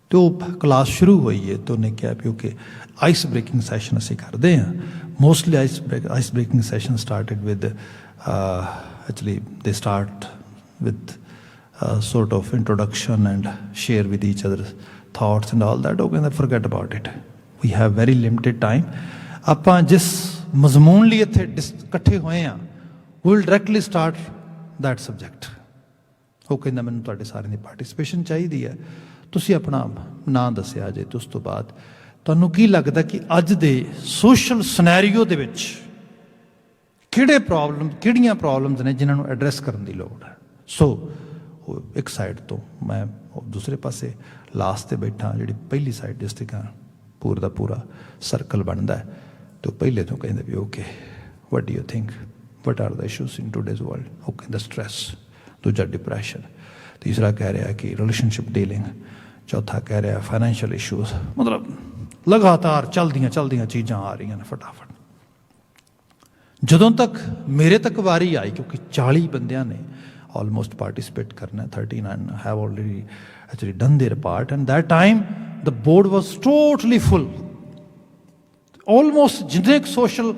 ਅਤੇ ਉਹ ਕਲਾਸ ਸ਼ੁਰੂ ਹੋਈ ਹੈ। ਅਤੇ ਉਹਨੇ ਕਿਹਾ ਵੀ ਓਕੇ ਆਈਸ ਬ੍ਰੇਕਿੰਗ ਸੈਸ਼ਨ ਅਸੀਂ ਕਰਦੇ ਹਾਂ। Mostly ice breaking session started with actually they start with sort of introduction and share with each other thoughts and all that. ਉਹ ਕਹਿੰਦਾ forget about it, we have very limited time. ਆਪਾਂ ਜਿਸ ਮਜ਼ਮੂਨ ਲਈ ਇੱਥੇ ਇਕੱਠੇ ਹੋਏ ਹਾਂ, we will directly start that subject. ਉਹ ਕਹਿੰਦਾ ਮੈਨੂੰ ਤੁਹਾਡੇ ਸਾਰਿਆਂ ਦੀ ਪਾਰਟੀਸਪੇਸ਼ਨ ਚਾਹੀਦੀ ਹੈ। ਤੁਸੀਂ ਆਪਣਾ ਨਾਂ ਦੱਸਿਆ ਜੇ, ਅਤੇ ਉਸ ਤੋਂ ਬਾਅਦ ਤੁਹਾਨੂੰ ਕੀ ਲੱਗਦਾ ਕਿ ਅੱਜ ਦੇ ਸੋਸ਼ਲ ਸਿਨੈਰੀਓ ਦੇ ਵਿੱਚ ਕਿਹੜੀਆਂ ਪ੍ਰੋਬਲਮਸ ਨੇ ਜਿਨ੍ਹਾਂ ਨੂੰ ਐਡਰੈਸ ਕਰਨ ਦੀ ਲੋੜ ਹੈ। ਸੋ ਉਹ ਇੱਕ ਸਾਈਡ ਤੋਂ, ਮੈਂ ਦੂਸਰੇ ਪਾਸੇ ਲਾਸਟ 'ਤੇ ਬੈਠਾ, ਜਿਹੜੀ ਪਹਿਲੀ ਸਾਈਡ ਜਿਸ 'ਤੇ ਪੂਰਾ ਦਾ ਪੂਰਾ ਸਰਕਲ ਬਣਦਾ ਹੈ, ਅਤੇ ਉਹ ਪਹਿਲੇ ਤੋਂ ਕਹਿੰਦੇ ਵੀ okay what do you think, what are the issues in today's world. ਉਹ ਕਹਿੰਦਾ ਸਟ੍ਰੈਸ, ਦੂਜਾ ਡਿਪਰੈਸ਼ਨ, ਤੀਸਰਾ ਕਹਿ ਰਿਹਾ ਕਿ ਰਿਲੇਸ਼ਨਸ਼ਿਪ ਡੀਲਿੰਗ, ਚੌਥਾ ਕਹਿ ਰਿਹਾ ਫਾਈਨੈਂਸ਼ੀਅਲ ਇਸ਼ੂਜ਼। ਮਤਲਬ ਲਗਾਤਾਰ ਚਲਦੀਆਂ ਚੀਜ਼ਾਂ ਆ ਰਹੀਆਂ ਨੇ ਫਟਾਫਟ। ਜਦੋਂ ਤੱਕ ਮੇਰੇ ਤੱਕ ਵਾਰੀ ਆਈ, ਕਿਉਂਕਿ 40 ਬੰਦਿਆਂ ਨੇ ਆਲਮੋਸਟ ਪਾਰਟੀਸਪੇਟ ਕਰਨਾ, 39 have already actually done there part, and that time the board was totally full. Almost ਜਿੰਨੇ ਕੁ ਸੋਸ਼ਲ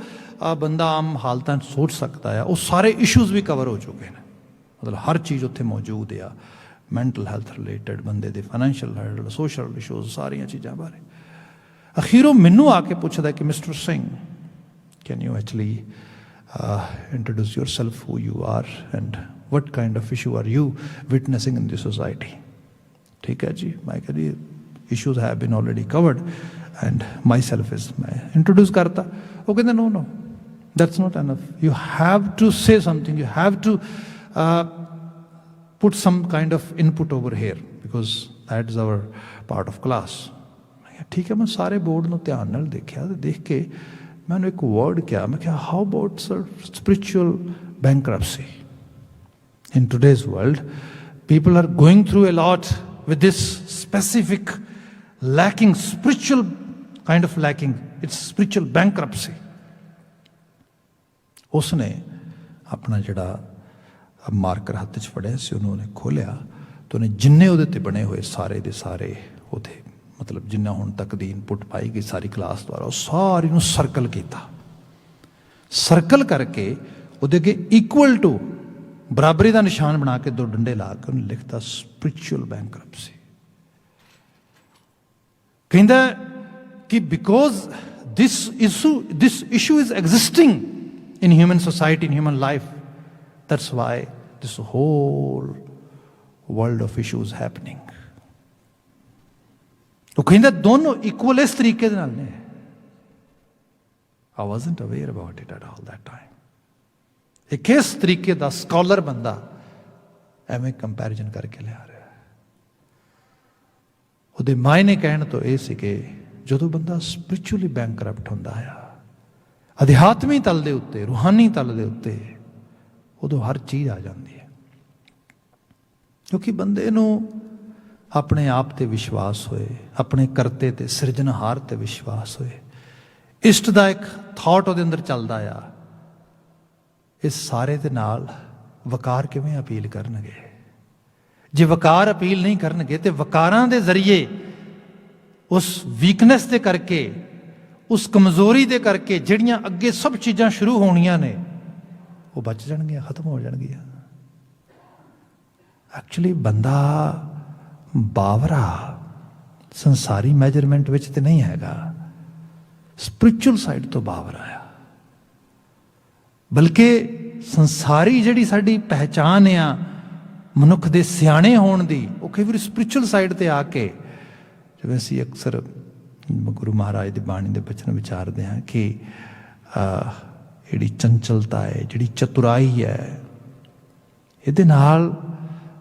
ਬੰਦਾ ਆਮ ਹਾਲਤਾਂ 'ਚ ਸੋਚ ਸਕਦਾ ਆ, ਉਹ ਸਾਰੇ ਇਸ਼ੂਜ਼ ਵੀ ਕਵਰ ਹੋ ਚੁੱਕੇ ਨੇ। ਮਤਲਬ ਹਰ ਚੀਜ਼ ਉੱਥੇ ਮੌਜੂਦ ਆ, ਮੈਂਟਲ ਹੈਲਥ ਰਿਲੇਟਡ, ਬੰਦੇ ਦੇ ਫਾਈਨੈਂਸ਼ੀਅਲ, ਸੋਸ਼ਲ ਇਸ਼ੂਜ਼, ਸਾਰੀਆਂ ਚੀਜ਼ਾਂ ਬਾਰੇ। ਅਖੀਰੋਂ ਮੈਨੂੰ ਆ ਕੇ ਪੁੱਛਦਾ ਕਿ mister Singh, can you actually introduce yourself, who you are and what kind of issue are you witnessing in this society. ਠੀਕ ਹੈ ਜੀ, ਮੈਂ ਕਿਹਾ ਜੀ issues have been already covered and myself is, ਮੈਂ ਇੰਟਰੋਡਿਊਸ ਕਰਤਾ। ਉਹ ਕਹਿੰਦੇ no, that's not enough, you have to say something, you have to put some kind of input over here because that is our part of class। ਠੀਕ ਹੈ, ਮੈਂ ਸਾਰੇ board ਨੂੰ ਧਿਆਨ ਨਾਲ ਦੇਖਿਆ, ਅਤੇ ਦੇਖ ਕੇ ਮੈਨੂੰ ਇੱਕ ਵਰਡ ਕਿਹਾ, ਮੈਂ ਕਿਹਾ how about spiritual bankruptcy in today's world, people are going through a lot with this specific lacking, spiritual kind of lacking, it's spiritual bankruptcy। ਉਸਨੇ ਆਪਣਾ ਜਿਹੜਾ ਮਾਰਕਰ ਹੱਥ 'ਚ ਫੜਿਆ ਸੀ, ਉਹਨੂੰ ਉਹਨੇ ਖੋਲ੍ਹਿਆ, ਅਤੇ ਉਹਨੇ ਜਿੰਨੇ ਉਹਦੇ 'ਤੇ ਬਣੇ ਹੋਏ ਸਾਰੇ ਦੇ ਸਾਰੇ ਉਹਦੇ, ਮਤਲਬ ਜਿੰਨਾ ਹੁਣ ਤੱਕ ਦੀ ਇਨਪੁਟ ਪਾਈ ਗਈ ਸਾਰੀ ਕਲਾਸ ਦੁਆਰਾ, ਉਹ ਸਾਰੀ ਨੂੰ ਸਰਕਲ ਕੀਤਾ। ਸਰਕਲ ਕਰਕੇ ਉਹਦੇ ਅੱਗੇ ਇਕੁਅਲ ਟੂ ਬਰਾਬਰੀ ਦਾ ਨਿਸ਼ਾਨ ਬਣਾ ਕੇ 2 ਡੰਡੇ ਲਾ ਕੇ ਉਹਨੇ ਲਿਖਤਾ ਸਪਿਰਿਚੁਅਲ ਬੈਂਕਰਪਸੀ। ਕਹਿੰਦਾ कि because this issue is existing in human society, in human life, that's why this whole world of issues happening. तो कहता दोनों इक्वल इस तरीके दे नाल ने। I wasn't aware about it at all that time. ਇਹ ਕਿਸ ਤਰੀਕੇ ਦਾ ਸਕਾਲਰ ਬੰਦਾ ਐਵੇਂ ਕੰਪੈਰੀਜ਼ਨ ਕਰਕੇ ਲਿਆ ਰਿਹਾ ਹੈ। ਉਹਦੇ ਮਾਇਨੇ ਕਹਿਣ ਤੋਂ ਇਹ ਸੀ ਕਿ ਜਦੋਂ ਬੰਦਾ ਸਪਿਰਿਚੁਅਲੀ ਬੈਂਕਰਪਟ ਹੁੰਦਾ ਆ, ਅਧਿਆਤਮੀ ਤਲ ਦੇ ਉੱਤੇ, ਰੂਹਾਨੀ ਤਲ ਦੇ ਉੱਤੇ, ਉਦੋਂ ਹਰ ਚੀਜ਼ ਆ ਜਾਂਦੀ ਹੈ। ਕਿਉਂਕਿ ਬੰਦੇ ਨੂੰ ਆਪਣੇ ਆਪ ਤੇ ਵਿਸ਼ਵਾਸ ਹੋਏ, ਆਪਣੇ ਕਰਤੇ ਤੇ ਸਿਰਜਣਹਾਰ ਤੇ ਵਿਸ਼ਵਾਸ ਹੋਏ, ਇਸ਼ਟ ਦਾ ਇੱਕ ਥਾਟ ਉਹਦੇ ਅੰਦਰ ਚੱਲਦਾ ਆ। ਇਸ ਸਾਰੇ ਦੇ ਨਾਲ ਵਕਾਰ ਕਿਵੇਂ ਅਪੀਲ ਕਰਨਗੇ? ਜੇ ਵਕਾਰ ਅਪੀਲ ਨਹੀਂ ਕਰਨਗੇ ਤੇ ਵਕਾਰਾਂ ਦੇ ਜ਼ਰੀਏ ਉਸ ਵੀਕਨੈਸ ਦੇ ਕਰਕੇ, ਉਸ ਕਮਜ਼ੋਰੀ ਦੇ ਕਰਕੇ ਜਿਹੜੀਆਂ ਅੱਗੇ ਸਭ ਚੀਜ਼ਾਂ ਸ਼ੁਰੂ ਹੋਣੀਆਂ ਨੇ ਉਹ ਬਚ ਜਾਣਗੀਆਂ, ਖਤਮ ਹੋ ਜਾਣਗੀਆਂ। ਐਕਚੁਅਲੀ ਬੰਦਾ ਬਾਵਰਾ ਸੰਸਾਰੀ ਮੈਜਰਮੈਂਟ ਵਿੱਚ ਤੇ ਨਹੀਂ ਹੈਗਾ, ਸਪਿਰਿਚੁਅਲ ਸਾਈਡ ਤੋਂ ਬਾਵਰਾ ਆ। ਬਲਕਿ ਸੰਸਾਰੀ ਜਿਹੜੀ ਸਾਡੀ ਪਹਿਚਾਨ ਆ ਮਨੁੱਖ ਦੇ ਸਿਆਣੇ ਹੋਣ ਦੀ, ਉਹ ਕਈ ਵਾਰੀ ਸਪਿਰਿਚੁਅਲ ਸਾਈਡ ਤੇ ਆ ਕੇ, ਜਿਵੇਂ ਅਸੀਂ ਅਕਸਰ ਗੁਰੂ ਮਹਾਰਾਜ ਦੀ ਬਾਣੀ ਦੇ ਬਚਨ ਵਿਚਾਰਦੇ ਹਾਂ ਕਿ ਜਿਹੜੀ ਚੰਚਲਤਾ ਹੈ, ਜਿਹੜੀ ਚਤੁਰਾਈ ਹੈ, ਇਹਦੇ ਨਾਲ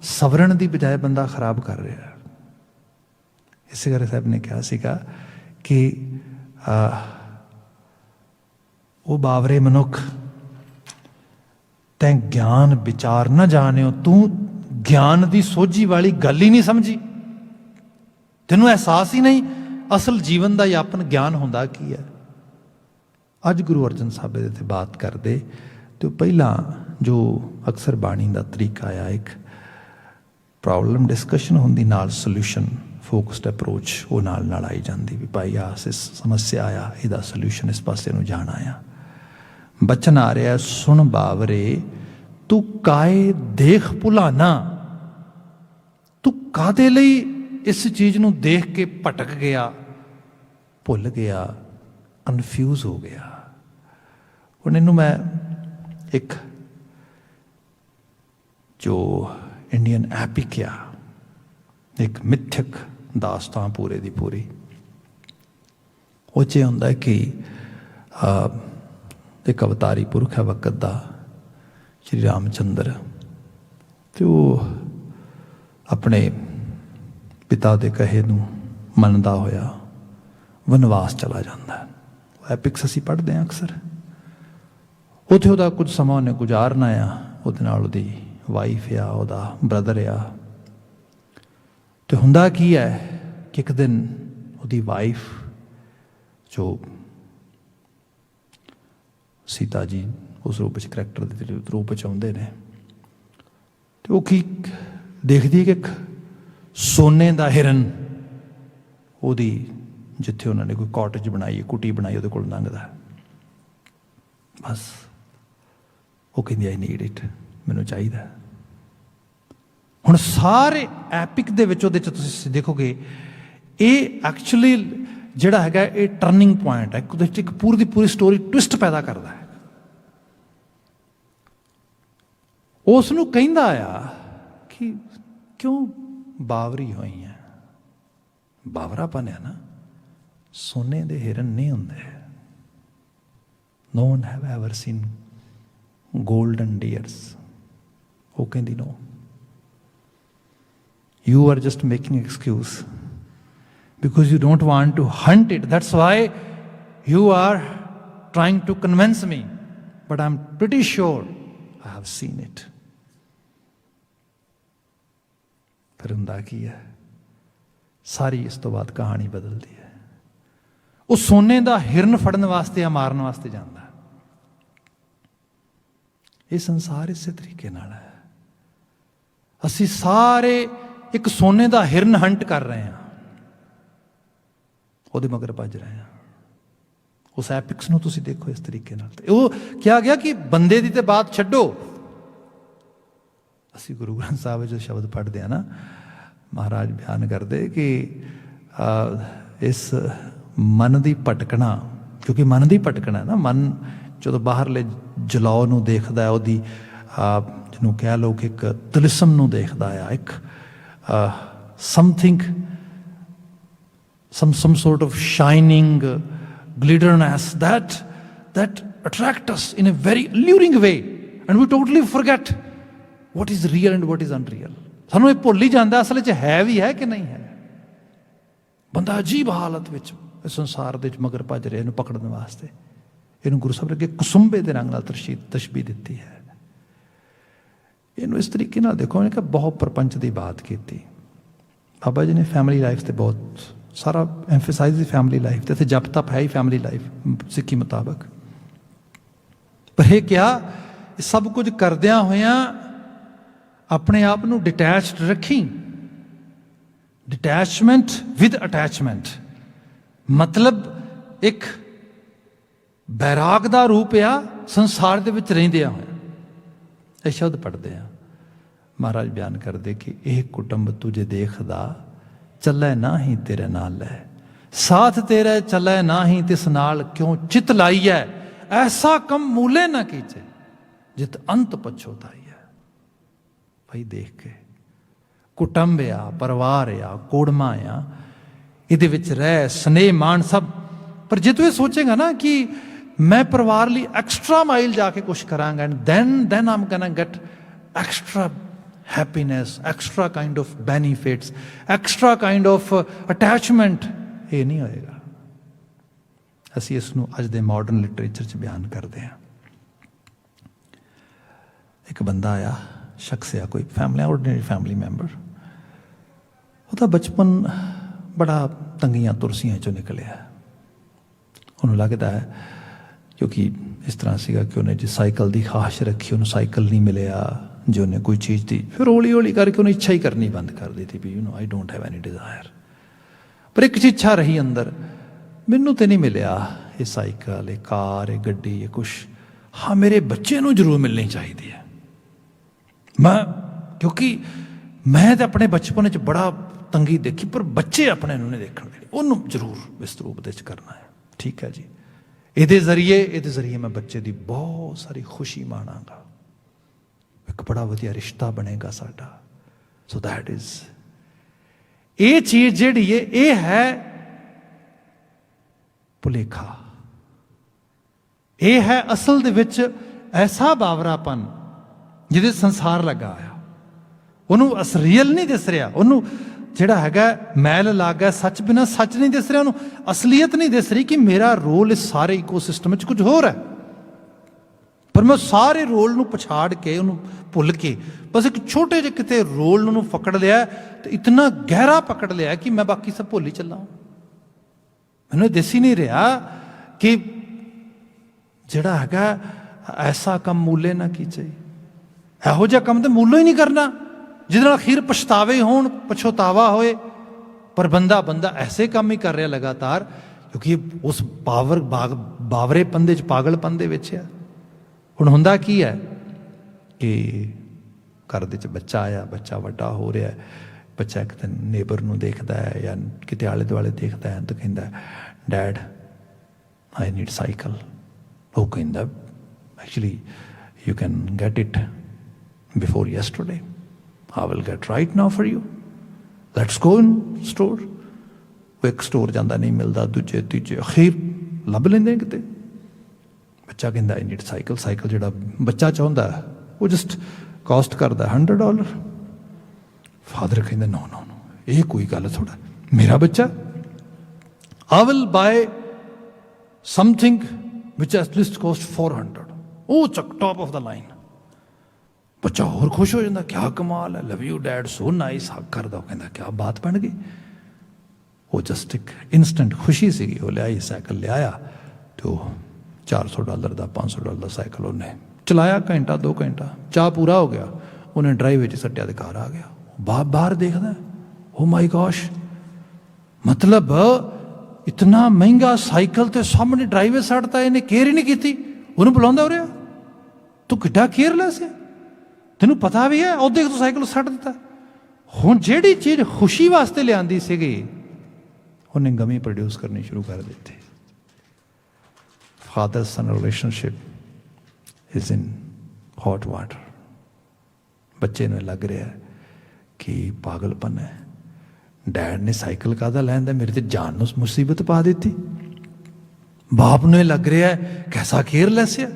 ਸਵਰਨ ਦੀ ਬਜਾਏ ਬੰਦਾ ਖਰਾਬ ਕਰ ਰਿਹਾ। ਇਸੇ ਕਰਕੇ ਸਾਹਿਬ ਨੇ ਕਿਹਾ ਸੀਗਾ ਕਿ ਉਹ ਬਾਵਰੇ ਮਨੁੱਖ, ਤੈਂ ਗਿਆਨ ਵਿਚਾਰ ਨਾ ਜਾਣਿਓ, ਤੂੰ ਗਿਆਨ ਦੀ ਸੋਝੀ ਵਾਲੀ ਗੱਲ ਹੀ ਨਹੀਂ ਸਮਝੀ, ਤੈਨੂੰ ਅਹਿਸਾਸ ਹੀ ਨਹੀਂ ਅਸਲ ਜੀਵਨ ਦਾ ਯਾਪਨ ਗਿਆਨ ਹੁੰਦਾ ਕੀ ਹੈ। ਅੱਜ ਗੁਰੂ ਅਰਜਨ ਸਾਹਿਬ ਦੇ ਤੇ ਬਾਤ ਕਰਦੇ ਤੇ ਪਹਿਲਾਂ ਜੋ ਅਕਸਰ ਬਾਣੀ ਦਾ ਤਰੀਕਾ ਆ, ਇੱਕ ਪ੍ਰੋਬਲਮ ਡਿਸਕਸ਼ਨ ਹੁੰਦੀ, ਨਾਲ ਸੋਲੂਸ਼ਨ ਫੋਕਸਡ ਅਪਰੋਚ ਉਹ ਨਾਲ ਨਾਲ ਆਈ ਜਾਂਦੀ ਵੀ ਭਾਈ ਆ ਸਮੱਸਿਆ ਆਇਆ, ਇਹਦਾ ਸੋਲੂਸ਼ਨ ਇਸ ਪਾਸੇ ਨੂੰ ਜਾਣਾ ਆ। ਬਚਨ ਆ ਰਿਹਾ, ਸੁਣ ਬਾਵਰੇ ਤੂੰ ਕਾਏ ਦੇਖ ਭੁਲਾਨਾ, ਤੂੰ ਕਾਹਦੇ ਲਈ ਇਸ ਚੀਜ਼ ਨੂੰ ਦੇਖ ਕੇ ਭਟਕ ਗਿਆ, ਭੁੱਲ ਗਿਆ, ਕਨਫਿਊਜ਼ ਹੋ ਗਿਆ। ਹੁਣ ਇਹਨੂੰ ਮੈਂ ਇੱਕ ਜੋ ਇੰਡੀਅਨ ਐਪਿਕ ਆ, ਇੱਕ ਮਿਥਿਕ ਦਾਸਤਾਨ ਪੂਰੇ ਦੀ ਪੂਰੀ, ਉਹ 'ਚ ਹੁੰਦਾ ਕਿ ਇੱਕ ਅਵਤਾਰੀ ਪੁਰਖ ਹੈ ਵਕਤ ਦਾ, ਸ਼੍ਰੀ ਰਾਮਚੰਦਰ, ਤੇ ਉਹ ਆਪਣੇ ਪਿਤਾ ਦੇ ਕਹੇ ਨੂੰ ਮੰਨਦਾ ਹੋਇਆ ਵਨਵਾਸ ਚਲਾ ਜਾਂਦਾ। ਐਪਿਕਸ ਅਸੀਂ ਪੜ੍ਹਦੇ ਹਾਂ ਅਕਸਰ। ਉੱਥੇ ਉਹਦਾ ਕੁਝ ਸਮਾਂ ਉਹਨੇ ਗੁਜ਼ਾਰਨਾ ਆ, ਉਹਦੇ ਨਾਲ ਉਹਦੀ ਵਾਈਫ ਆ, ਉਹਦਾ ਬ੍ਰਦਰ ਆ। ਤੇ ਹੁੰਦਾ ਕੀ ਹੈ ਕਿ ਇੱਕ ਦਿਨ ਉਹਦੀ ਵਾਈਫ, ਜੋ ਸੀਤਾ ਜੀ ਉਸ ਰੂਪ ਵਿੱਚ ਕਰੈਕਟਰ ਦੇ ਰੂਪ ਵਿੱਚ ਆਉਂਦੇ ਨੇ, ਤੇ ਉਹ ਕੀ ਦੇਖਦੀ ਹੈ ਕਿ ਇੱਕ ਸੋਨੇ ਦਾ ਹਿਰਨ ਉਹਦੀ, ਜਿੱਥੇ ਉਹਨਾਂ ਨੇ ਕੋਈ ਕਾਟੇਜ ਬਣਾਈ, ਕੁਟੀ ਬਣਾਈ, ਉਹਦੇ ਕੋਲ ਲੰਘਦਾ। ਬਸ ਉਹ ਕਹਿੰਦੀ ਆਈ ਨੀਡ ਇਟ, ਮੈਨੂੰ ਚਾਹੀਦਾ। ਹੁਣ ਸਾਰੇ ਐਪਿਕ ਦੇ ਵਿੱਚ ਉਹਦੇ 'ਚ ਤੁਸੀਂ ਦੇਖੋਗੇ, ਇਹ ਐਕਚੁਅਲੀ ਜਿਹੜਾ ਹੈਗਾ ਇਹ ਟਰਨਿੰਗ ਪੁਆਇੰਟ ਹੈ, ਉਹਦੇ 'ਚ ਇੱਕ ਪੂਰੀ ਦੀ ਪੂਰੀ ਸਟੋਰੀ ਟਵਿਸਟ ਪੈਦਾ ਕਰਦਾ ਹੈ। ਉਸ ਨੂੰ ਕਹਿੰਦਾ ਆ ਕਿ ਕਿਉਂ ਬਾਵਰੀ ਹੋਈ ਹੈ? ਬਾਵਰਾਪਨ ਹੈ ਨਾ, ਸੋਨੇ ਦੇ ਹਿਰਨ ਨਹੀਂ ਹੁੰਦੇ। No one have ever seen golden deers. ਉਹ ਕਹਿੰਦੀ ਨੋ, you are just making excuse because you don't want to hunt it. That's why you are trying to convince me, but I'm pretty sure I have seen it. ਫਿਰ ਹੁੰਦਾ ਕੀ ਹੈ, ਸਾਰੀ ਇਸ ਤੋਂ ਬਾਅਦ ਕਹਾਣੀ ਬਦਲਦੀ ਹੈ। ਉਹ ਸੋਨੇ ਦਾ ਹਿਰਨ ਫੜਨ ਵਾਸਤੇ ਜਾਂ ਮਾਰਨ ਵਾਸਤੇ ਜਾਂਦਾ। ਇਹ ਸੰਸਾਰ ਇਸੇ ਤਰੀਕੇ ਨਾਲ ਹੈ। ਅਸੀਂ ਸਾਰੇ ਇੱਕ ਸੋਨੇ ਦਾ ਹਿਰਨ ਹੰਟ ਕਰ ਰਹੇ ਹਾਂ, ਉਹਦੇ ਮਗਰ ਭੱਜ ਰਹੇ ਹਾਂ। ਉਸ ਐਪਿਕਸ ਨੂੰ ਤੁਸੀਂ ਦੇਖੋ ਇਸ ਤਰੀਕੇ ਨਾਲ। ਤੇ ਉਹ ਕਿਹਾ ਗਿਆ ਕਿ ਬੰਦੇ ਦੀ ਤੇ ਬਾਤ ਛੱਡੋ, ਅਸੀਂ ਗੁਰੂ ਗ੍ਰੰਥ ਸਾਹਿਬ ਵਿੱਚ ਸ਼ਬਦ ਪੜ੍ਹਦੇ ਹਾਂ ਨਾ, ਮਹਾਰਾਜ ਬਿਆਨ ਕਰਦੇ ਕਿ ਇਸ ਮਨ ਦੀ ਭਟਕਣਾ, ਕਿਉਂਕਿ ਮਨ ਦੀ ਭਟਕਣਾ ਨਾ, ਮਨ ਜਦੋਂ ਬਾਹਰਲੇ ਜਲਾਉ ਨੂੰ ਦੇਖਦਾ, ਉਹਦੀ ਜਿਹਨੂੰ ਕਹਿ ਲਓ ਕਿ ਇੱਕ ਤਿਲਿਸਮ ਨੂੰ ਦੇਖਦਾ ਆ, ਇੱਕ something some sort of shining glitterness that attract us in a very alluring way, and we totally forget what is real and what is unreal. ਸਾਨੂੰ ਇਹ ਭੁੱਲ ਹੀ ਜਾਂਦਾ ਅਸਲ 'ਚ ਹੈ ਵੀ ਹੈ ਕਿ ਨਹੀਂ ਹੈ। ਬੰਦਾ ਅਜੀਬ ਹਾਲਤ ਵਿੱਚ ਇਸ ਸੰਸਾਰ ਦੇ ਵਿੱਚ ਮਗਰ ਭੱਜ ਰਿਹਾ ਇਹਨੂੰ ਪਕੜਨ ਵਾਸਤੇ। ਇਹਨੂੰ ਗੁਰੂ ਸਾਹਿਬ ਨੇ ਅੱਗੇ ਕੁਸੁੰਬੇ ਦੇ ਰੰਗ ਨਾਲ ਤਸ਼ਬੀਹ ਦਿੱਤੀ ਹੈ। ਇਹਨੂੰ ਇਸ ਤਰੀਕੇ ਨਾਲ ਦੇਖੋ, ਉਹਨੇ ਕਿਹਾ ਬਹੁਤ ਪ੍ਰਪੰਚ ਦੀ ਬਾਤ ਕੀਤੀ। ਬਾਬਾ ਜੀ ਨੇ ਫੈਮਿਲੀ ਲਾਈਫ 'ਤੇ ਬਹੁਤ ਸਾਰਾ ਐਮਫੇਸਾਈਜ਼ ਦੀ ਫੈਮਿਲੀ ਲਾਈਫ 'ਤੇ, ਇੱਥੇ ਜਪ ਤਪ ਹੈ ਹੀ ਫੈਮਿਲੀ ਲਾਈਫ ਸਿੱਖੀ ਮੁਤਾਬਕ। ਪਰ ਇਹ ਕਿਹਾ ਇਹ ਸਭ ਕੁਝ ਕਰਦਿਆਂ ਹੋਇਆਂ ਆਪਣੇ ਆਪ ਨੂੰ ਡਿਟੈਚਡ ਰੱਖੀ। ਡਿਟੈਚਮੈਂਟ ਵਿਦ ਅਟੈਚਮੈਂਟ, ਮਤਲਬ ਇੱਕ ਬੈਰਾਗ ਦਾ ਰੂਪ ਆ ਸੰਸਾਰ ਦੇ ਵਿੱਚ ਰਹਿੰਦਿਆਂ ਹੋਇਆ। ਇਹ ਸ਼ਬਦ ਪੜ੍ਹਦੇ ਆ, ਮਹਾਰਾਜ ਬਿਆਨ ਕਰਦੇ ਕਿ ਇਹ ਕੁਟੁੰਬ ਤੁਝੇ ਦੇਖਦਾ ਚੱਲੈ ਨਾ ਹੀ ਤੇਰੇ ਨਾਲ ਲੈ, ਸਾਥ ਤੇਰੇ ਚੱਲੈ ਨਾ ਹੀ ਤਿਸ ਨਾਲ ਕਿਉਂ ਚਿਤ ਲਾਈਐ, ਐਸਾ ਕੰਮ ਮੂਲੇ ਨਾ ਕੀਚੇ ਜਿਤ ਅੰਤ ਪਛੋਤਾਈ ਹੈ। ਭਾਈ ਦੇਖ ਕੇ ਕੁਟੁੰਬ ਆ, ਪਰਿਵਾਰ ਆ, ਕੋੜਮਾ ਆ, ਇਹਦੇ ਵਿੱਚ ਰਹਿ ਸਨੇਹ ਮਾਣ ਸਭ। ਪਰ ਜੇ ਤੂੰ ਇਹ ਸੋਚੇਗਾ ਨਾ ਕਿ ਮੈਂ ਪਰਿਵਾਰ ਲਈ ਐਕਸਟਰਾ ਮਾਈਲ ਜਾ ਕੇ ਕੁਛ ਕਰਾਂਗਾ, and then I'm gonna get extra happiness, extra kind of benefits, extra kind of attachment, ਇਹ ਨਹੀਂ ਹੋਏਗਾ। ਅਸੀਂ ਇਸ ਨੂੰ ਅੱਜ ਦੇ ਮਾਡਰਨ ਲਿਟਰੇਚਰ 'ਚ ਬਿਆਨ ਕਰਦੇ ਹਾਂ। ਇੱਕ ਬੰਦਾ ਆ, ਸ਼ਖਸ ਆ, ਕੋਈ ਫੈਮਿਲੀ, ਆਰਡੀਨਰੀ ਫੈਮਿਲੀ ਮੈਂਬਰ, ਉਹਦਾ ਬਚਪਨ ਬੜਾ ਤੰਗੀਆਂ ਤੁਰਸੀਆਂ 'ਚੋਂ ਨਿਕਲਿਆ। ਉਹਨੂੰ ਲੱਗਦਾ ਹੈ ਕਿਉਂਕਿ ਇਸ ਤਰ੍ਹਾਂ ਸੀਗਾ ਕਿ ਉਹਨੇ ਜੇ ਸਾਈਕਲ ਦੀ ਖਾਹਿਸ਼ ਰੱਖੀ, ਉਹਨੂੰ ਸਾਈਕਲ ਨਹੀਂ ਮਿਲਿਆ, ਜੇ ਉਹਨੇ ਕੋਈ ਚੀਜ਼ ਦੀ, ਫਿਰ ਹੌਲੀ ਹੌਲੀ ਕਰਕੇ ਉਹਨੇ ਇੱਛਾ ਹੀ ਕਰਨੀ ਬੰਦ ਕਰ ਦਿੱਤੀ ਵੀ I don't have any desire. ਪਰ ਇੱਕ ਇੱਛਾ ਰਹੀ ਅੰਦਰ, ਮੈਨੂੰ ਤੇ ਨਹੀਂ ਮਿਲਿਆ ਇਹ ਸਾਈਕਲ, ਇਹ ਕਾਰ, ਇਹ ਗੱਡੀ, ਇਹ ਕੁਛ, ਹਾਂ ਮੇਰੇ ਬੱਚੇ ਨੂੰ ਜ਼ਰੂਰ ਮਿਲਣੀ ਚਾਹੀਦੀ ਹੈ। ਕਿਉਂਕਿ ਮੈਂ ਤਾਂ ਆਪਣੇ ਬਚਪਨ 'ਚ ਬੜਾ ਤੰਗੀ ਦੇਖੀ, ਪਰ ਬੱਚੇ ਆਪਣੇ ਨੂੰ ਨਹੀਂ ਦੇਖਣ ਦੇਣੀ, ਉਹਨੂੰ ਜ਼ਰੂਰ ਇਸ ਰੂਪ ਦੇ 'ਚ ਕਰਨਾ ਹੈ। ਠੀਕ ਹੈ ਜੀ, ਇਹਦੇ ਜ਼ਰੀਏ ਮੈਂ ਬੱਚੇ ਦੀ ਬਹੁਤ ਸਾਰੀ ਖੁਸ਼ੀ ਮਾਣਾਂਗਾ, ਇੱਕ ਬੜਾ ਵਧੀਆ ਰਿਸ਼ਤਾ ਬਣੇਗਾ ਸਾਡਾ। ਸੋ ਦੈਟ ਇਜ਼, ਇਹ ਚੀਜ਼ ਜਿਹੜੀ ਹੈ ਇਹ ਹੈ ਭੁਲੇਖਾ। ਇਹ ਹੈ ਅਸਲ ਦੇ ਵਿੱਚ ਐਸਾ ਬਾਵਰਾਪਨ ਜਿਹਦੇ ਸੰਸਾਰ ਲੱਗਾ ਆ, ਉਹਨੂੰ ਅਸਲੀਅਲ ਨਹੀਂ ਦਿਸ ਰਿਹਾ, ਉਹਨੂੰ ਜਿਹੜਾ ਹੈਗਾ ਮੈਲ ਲੱਗ ਗਿਆ, ਸੱਚ ਬਿਨਾਂ ਸੱਚ ਨਹੀਂ ਦਿਸ ਰਿਹਾ, ਉਹਨੂੰ ਅਸਲੀਅਤ ਨਹੀਂ ਦਿਸ ਰਹੀ ਕਿ ਮੇਰਾ ਰੋਲ ਇਸ ਸਾਰੇ ਇਕੋਸਿਸਟਮ ਵਿੱਚ ਕੁਝ ਹੋਰ ਹੈ। ਪਰ ਮੈਂ ਸਾਰੇ ਰੋਲ ਨੂੰ ਪਛਾੜ ਕੇ, ਉਹਨੂੰ ਭੁੱਲ ਕੇ ਬਸ ਇੱਕ ਛੋਟੇ ਜਿਹੇ ਕਿਤੇ ਰੋਲ ਨੂੰ ਪਕੜ ਲਿਆ ਤੇ ਇਤਨਾ ਗਹਿਰਾ ਪਕੜ ਲਿਆ ਕਿ ਮੈਂ ਬਾਕੀ ਸਭ ਭੁੱਲ ਹੀ ਚੱਲਾਂ। ਮੈਨੂੰ ਦਿਸ ਹੀ ਨਹੀਂ ਰਿਹਾ ਕਿ ਜਿਹੜਾ ਹੈਗਾ ਐਸਾ ਕੰਮ ਮੂਲੇ ਨਾ ਕੀਚੇ, ਇਹੋ ਜਿਹਾ ਕੰਮ ਤੇ ਮੂਲੋਂ ਹੀ ਨਹੀਂ ਕਰਨਾ ਜਿਹਦੇ ਨਾਲ ਅਖੀਰ ਪਛਤਾਵੇ ਹੋਣ, ਪਛਤਾਵਾ ਹੋਏ। ਪਰ ਬੰਦਾ ਐਸੇ ਕੰਮ ਹੀ ਕਰ ਰਿਹਾ ਲਗਾਤਾਰ, ਕਿਉਂਕਿ ਉਸ ਬਾਵਰੇ ਪੰਦੇ 'ਚ, ਪਾਗਲਪਨ ਦੇ ਵਿੱਚ ਆ। ਹੁਣ ਹੁੰਦਾ ਕੀ ਹੈ ਕਿ ਘਰ ਦੇ 'ਚ ਬੱਚਾ ਆਇਆ, ਬੱਚਾ ਵੱਡਾ ਹੋ ਰਿਹਾ, ਬੱਚਾ ਇੱਕ ਦਿਨ ਨੇਬਰ ਨੂੰ ਦੇਖਦਾ ਹੈ ਜਾਂ ਕਿਤੇ ਆਲੇ ਦੁਆਲੇ ਦੇਖਦਾ ਹੈ ਤਾਂ ਕਹਿੰਦਾ ਡੈਡ ਆਈ ਨੀਡ ਸਾਈਕਲ। ਉਹ ਕਹਿੰਦਾ actually you can get it before yesterday, I will get right now for you. Let's go in store. ਉਹ ਇੱਕ ਸਟੋਰ ਜਾਂਦਾ, ਨਹੀਂ ਮਿਲਦਾ, ਦੂਜੇ ਤੀਜੇ, ਅਖੀਰ ਲੱਭ ਲੈਂਦੇ ਕਿਤੇ। ਬੱਚਾ ਕਹਿੰਦਾ ਆਈ ਨੀਡ ਸਾਈਕਲ। ਸਾਈਕਲ ਜਿਹੜਾ ਬੱਚਾ ਚਾਹੁੰਦਾ ਉਹ ਜਸਟ ਕਾਸਟ ਕਰਦਾ $100। ਫਾਦਰ ਕਹਿੰਦਾ ਨੋ, ਇਹ ਕੋਈ ਗੱਲ ਥੋੜਾ, ਮੇਰਾ ਬੱਚਾ, I will buy something which at least cost $400. ਉਹ ਚੱਕ ਟੌਪ ਆਫ ਦਾ ਲਾਈਨ। ਬੱਚਾ ਹੋਰ ਖੁਸ਼ ਹੋ ਜਾਂਦਾ, ਕਿਆ ਕਮਾਲ ਹੈ, love you dad, so nice, ਹੱਕ ਕਰਦਾ। ਉਹ ਕਹਿੰਦਾ ਕਿਆ ਬਾਤ ਬਣ ਗਈ। ਉਹ ਜਸਟ ਇੱਕ ਇਨਸਟੈਂਟ ਖੁਸ਼ੀ ਸੀਗੀ। ਉਹ ਲਿਆਈ ਸਾਈਕਲ, ਲਿਆਇਆ ਤੇ ਉਹ $400 ਦਾ, $500 ਦਾ ਸਾਈਕਲ ਉਹਨੇ ਚਲਾਇਆ, ਘੰਟਾ 2 ਘੰਟਾ, ਚਾਹ ਪੂਰਾ ਹੋ ਗਿਆ, ਉਹਨੇ ਡਰਾਈਵ ਵਿੱਚ ਸੱਟਿਆ ਤੇ ਘਰ ਆ ਗਿਆ। ਬਾਹਰ ਦੇਖਦਾ, ਓ ਮਾਈ ਗੋਸ਼, ਮਤਲਬ ਇਤਨਾ ਮਹਿੰਗਾ ਸਾਈਕਲ ਤੇ ਸਾਹਮਣੇ ਡਰਾਈਵੇ ਸੱਟਤਾ, ਇਹਨੇ ਕੇਅਰ ਹੀ ਨਹੀਂ ਕੀਤੀ। ਉਹਨੂੰ ਬੁਲਾਉਂਦਾ, ਹੋ ਰਿਹਾ ਤੂੰ ਕਿੱਡਾ ਕੇਅਰਲੈਸ ਹੈ, ਤੈਨੂੰ ਪਤਾ ਵੀ ਹੈ ਉਹਦੇ ਤੋਂ ਸਾਈਕਲ ਸੱਟ ਦਿੱਤਾ। ਹੁਣ ਜਿਹੜੀ ਚੀਜ਼ ਖੁਸ਼ੀ ਵਾਸਤੇ ਲਿਆਂਦੀ ਸੀਗੀ उन्हें गमी प्रोड्यूस करनी शुरू कर दी। Father son relationship is in hot water. बच्चे ने लग रहा है कि पागलपन है, डैड ने साइकिल काहदा लैंदा, मेरे ते जान नूं मुसीबत पा दी। बाप ने लग रहा है कैसा केयरलैस है,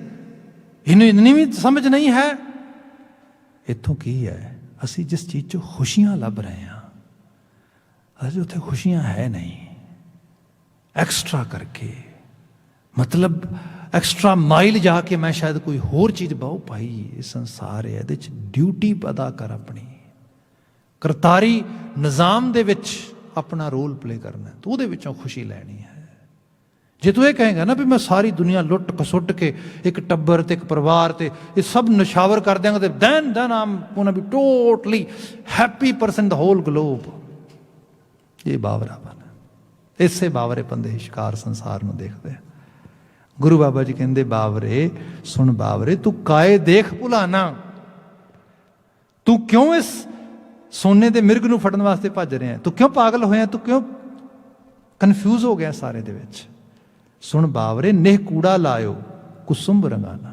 इन्हें इतनी भी समझ नहीं है। इतों की है, असी जिस चीज़ चो खुशियां लभ रहे हैं अजे उत्थे खुशियां है नहीं। एक्स्ट्रा करके मतलब एक्स्ट्रा माइल जाके मैं शायद कोई होर चीज़ बहु पाई। ये संसार है, ये ड्यूटी अदा कर, अपनी करतारी निज़ाम दे विच अपना रोल प्ले करना, तो उहदे विचों खुशी लैनी है। जे तू ये कहेगा ना भी मैं सारी दुनिया लुट कसुट के एक टब्बर ते एक परिवार ते ये सब नशावर कर देंगे, then I am gonna be totally happy person the whole globe. ये बावरापन है। इसे बावरेपन दे शिकार संसार में देखते हैं। गुरु बाबा जी कहते बावरे सुन बावरे, तू काए देख भुलाना, तू क्यों इस सोने दे मिर्ग नूं फड़न वास्ते भज रहे हैं, तू क्यों पागल होया, तू क्यों कन्फ्यूज हो गया सारे दे विच। सुन बावरे नेह कूड़ा लायो कुसुम रंगाना,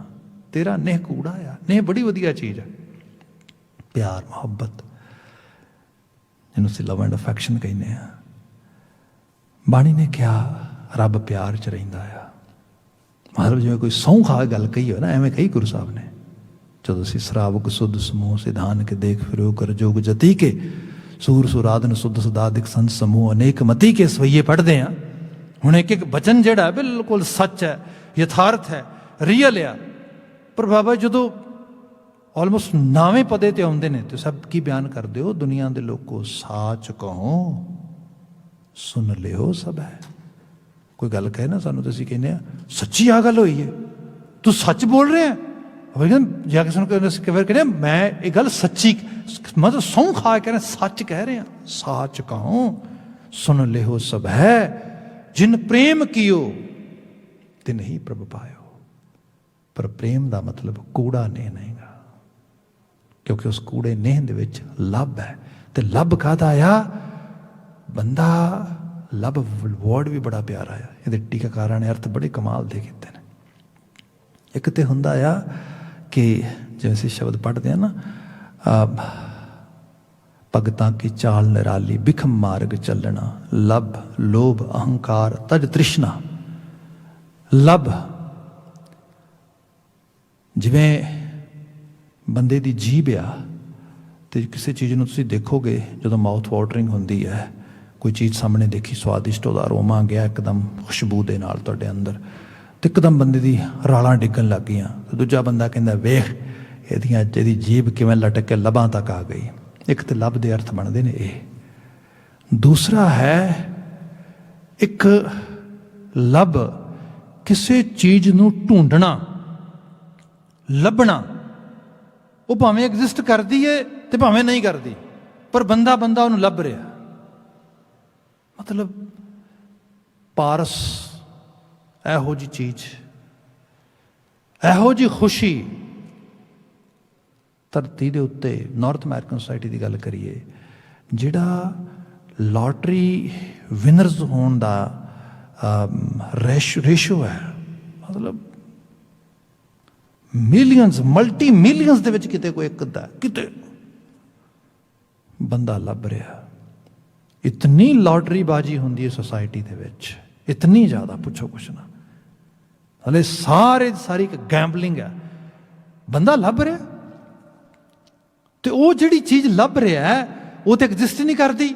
तेरा नेह कूड़ा आ। नेह बड़ी वधिया चीज़ है, प्यार मुहब्बत जिन्हों असीं लव एंड अफैक्शन कहने हैं। बाणी ने क्या रब प्यार च रहिंदा आ। मतलब जिवें कोई सौं खा गल कही हो ना, एवें कही गुरु साहब ने, जदों असीं सरावक सुध समूह सिधान के देख फिरो कर जोग जती के सूर सुराधन सुध सुदादिक संत समूह अनेक मती के सवैये पढ़ते हैं। हुण एक एक वचन जिहड़ा बिल्कुल सच है, यथार्थ है, रियल आ। पर बाबा जदों ऑलमोस्ट नावें पदे ते आउंदे ने तो सब की बयान कर दो, दुनिया के लोगों साच कहो सुन लियो सब है। कोई गल कहे ना सानू तो असीं कहने सच्ची आ गल होई है, तू सच बोल रहे हैं। जाके सुन कहने मैं ये गल सच्ची, मतलब सौं खा कह रहे सच कह रहे हैं। साच कहो सुन लियो सब है, जिन प्रेम कियो तिन ही प्रभ पायो। पर प्रेम का मतलब कूड़ा नहीं नहींगा, क्योंकि उस कूड़े नेह दे विच लभ है। तो लभ काहदा आ, बंदा लभ वर्ड भी बड़ा प्यारा है, ये टीकाकारां ने अर्थ बड़े कमाल दे कीते ने। एक तो हुंदा आ कि जिवें असीं शब्द पढ़ते हैं ना, भगतां की चाल निराली बिखम मार्ग चलना, लभ लोभ अहंकार तज तृष्णा। लभ जिवें बंदे दी जीभ आ, तो किसी चीज़ नूं तुसीं देखोगे जदों माउथ वाटरिंग होंदी है, कोई चीज़ सामने देखी स्वादिष्ट उहदा अरोमा गया एकदम खुशबू दे नाल तुहाडे अंदर, तो एकदम बंदे दी रालां डिगन लग गईयां। तो दूजा बंदा कहंदा वेख इहदी जीभ किवें लटक के लबां तक आ गई। एक तो लभ दे अर्थ बनते ने ये। दूसरा है एक लभ किसी चीज़ नूं ढूंढना, लभना। वो भावें एग्जिस्ट करती है तो भावें नहीं करती, पर बंदा बंदा उन्हें लभ रहा। मतलब पारस एहो जी चीज़, एहो जी खुशी धरती के उत्ते नॉर्थ अमेरिकन सोसाइटी की गल करिए, जिहड़ा लॉटरी विनर्स होने का रेशो है, मतलब मिलियंस मल्टी मिलियंस दे विच किते कोई एक अद्धा किते बंदा लभ रहा। इतनी लॉटरी बाजी होंदी है सोसाइटी दे विच, इतनी ज़्यादा पुछो कुछ ना। हले सारी गैंबलिंग है, बंदा लभ रहा। तो वो जिहड़ी चीज़ लभ रहा है वो तो एग्जिस्ट नहीं करती।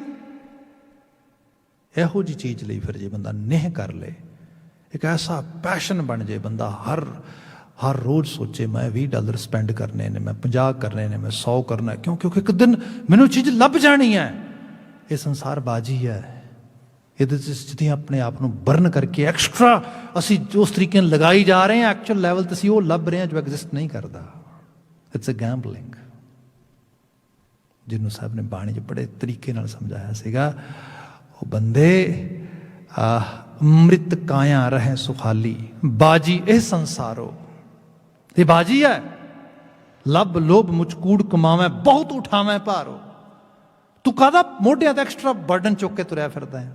इहो जी चीज़ लई फिर जे बंदा नेह कर ले, एक ऐसा पैशन बन जाए, बंदा हर रोज़ सोचे मैं $20 स्पेंड करने ने, मैं 50 करने ने, मैं 100 करना है। क्यों? क्योंकि एक दिन मैनू चीज़ लभ जानी है। ये संसार बाजी है, ये अपने आप को बर्न करके एक्सट्रा असी उस तरीके लगाई जा रहे हैं, एक्चुअल लैवल तो असी वो लभ रहे हैं जो एग्जिस्ट नहीं करता। इट्स अ गैंबलिंग, जिन्होंने साहब ने बाणी बड़े तरीके नाल समझाया सीगा। वो बंदे अमृत काया रहे सुखाली, बाजी ए संसारो। ये बाजी है, लभ लोभ मुचकूड़ कमावे बहुत उठावे भारो। तू कादा मोढियां ते एक्स्ट्रा बर्डन चुक के तुरया फिरदा है।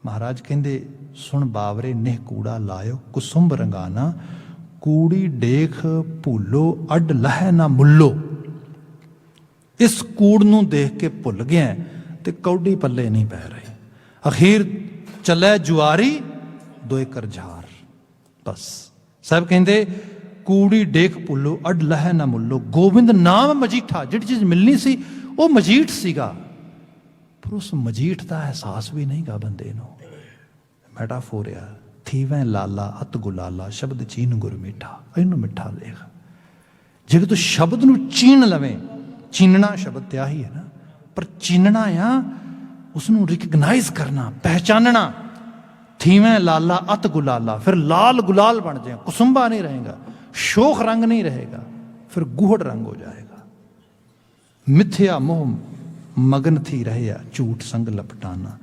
महाराज कहते सुन बावरे नेह कूड़ा लायो कुसुंब रंगाना कूड़ी डेख भूलो अड लह ना मुल्लो। इस कूड़ नूं देख के भुल गया ते कौड़ी पल्ले नहीं पै रही। अखीर चलै जुआरी दोए करझार। बस साहब कहते कूड़ी डेख भूलो अड लह ना मुल्लो। गोबिंद नाम मजीठा, जिहड़ी चीज़ मिलनी सी वो मजीठ सीगा, पर उस मजीठ का एहसास भी नहीं गा बंदे नूं। मैटाफोर आ थीवैं लाला अत गुलाला शब्द चीन गुर मीठा। इनू मिठा देख, जे तू शब्द नूं चीन लवें, चीनना शब्द त्या ही है ना, पर चीनना आ उसनूं रिकगनाइज करना, पहचानना। थीवैं लाला अत गुलाला, फिर लाल गुलाल बन जाए, कुसुंबा नहीं रहेगा, शोख रंग नहीं रहेगा, फिर गुहड़ रंग हो जाएगा। मिथ्या मोह मगन थी रहे झूठ संग लपटाना।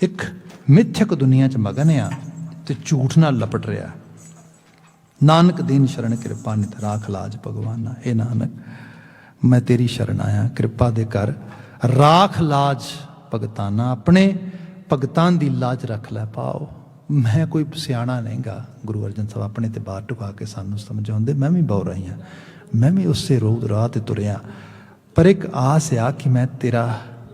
एक मिथ्यक दुनिया च मगन आ ते झूठ नाल लपट रहा। नानक दीन शरण कृपा नित राख लाज भगवाना। ए नानक मैं तेरी शरण आया, कृपा दे कर राख लाज भगताना। अपने भगतां दी लाज रख लै पाओ। मैं कोई सियाणा नहीं गा। गुरु अर्जन साहब अपने ते बाहर टुका के सानू समझाउंदे, मैं भी बहु रही हाँ, मैं भी उससे रोज राह ते तुरिया, पर एक आस आ कि मैं तेरा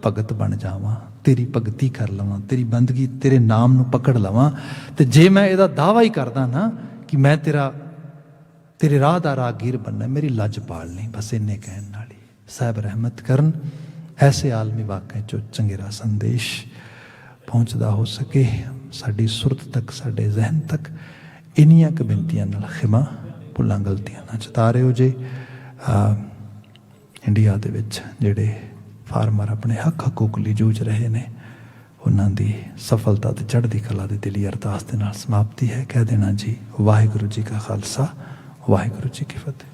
भगत बन जावां, तेरी भगती कर लवां, तेरी बंदगी तेरे नाम नूं पकड़ लवां। ते जे मैं इहदा दावा ही करदा ना कि मैं तेरे राह दा राहगीर बनना, मेरी लज पाल नहीं। बस इन्ने कहण नाल ही साहब रहमत करन, ऐसे आलमी वाक़े चो चंगेरा संदेश पहुँचदा हो सके साडी सुरत तक, साडे जहन तक। इन्नियां क बिनतियां नाल खिमा भुलां गलतियां ना चतारिओ जे। इंडिया दे विच जिहड़े फार्मर अपने हक हकूक लई जूझ रहे ने, उन्हां दी सफलता ते चढ़दी कला दी दिली अरदास दे नाल समाप्ति है। कह देना जी वाहिगुरू जी का खालसा, वाहिगुरू जी की फतेह।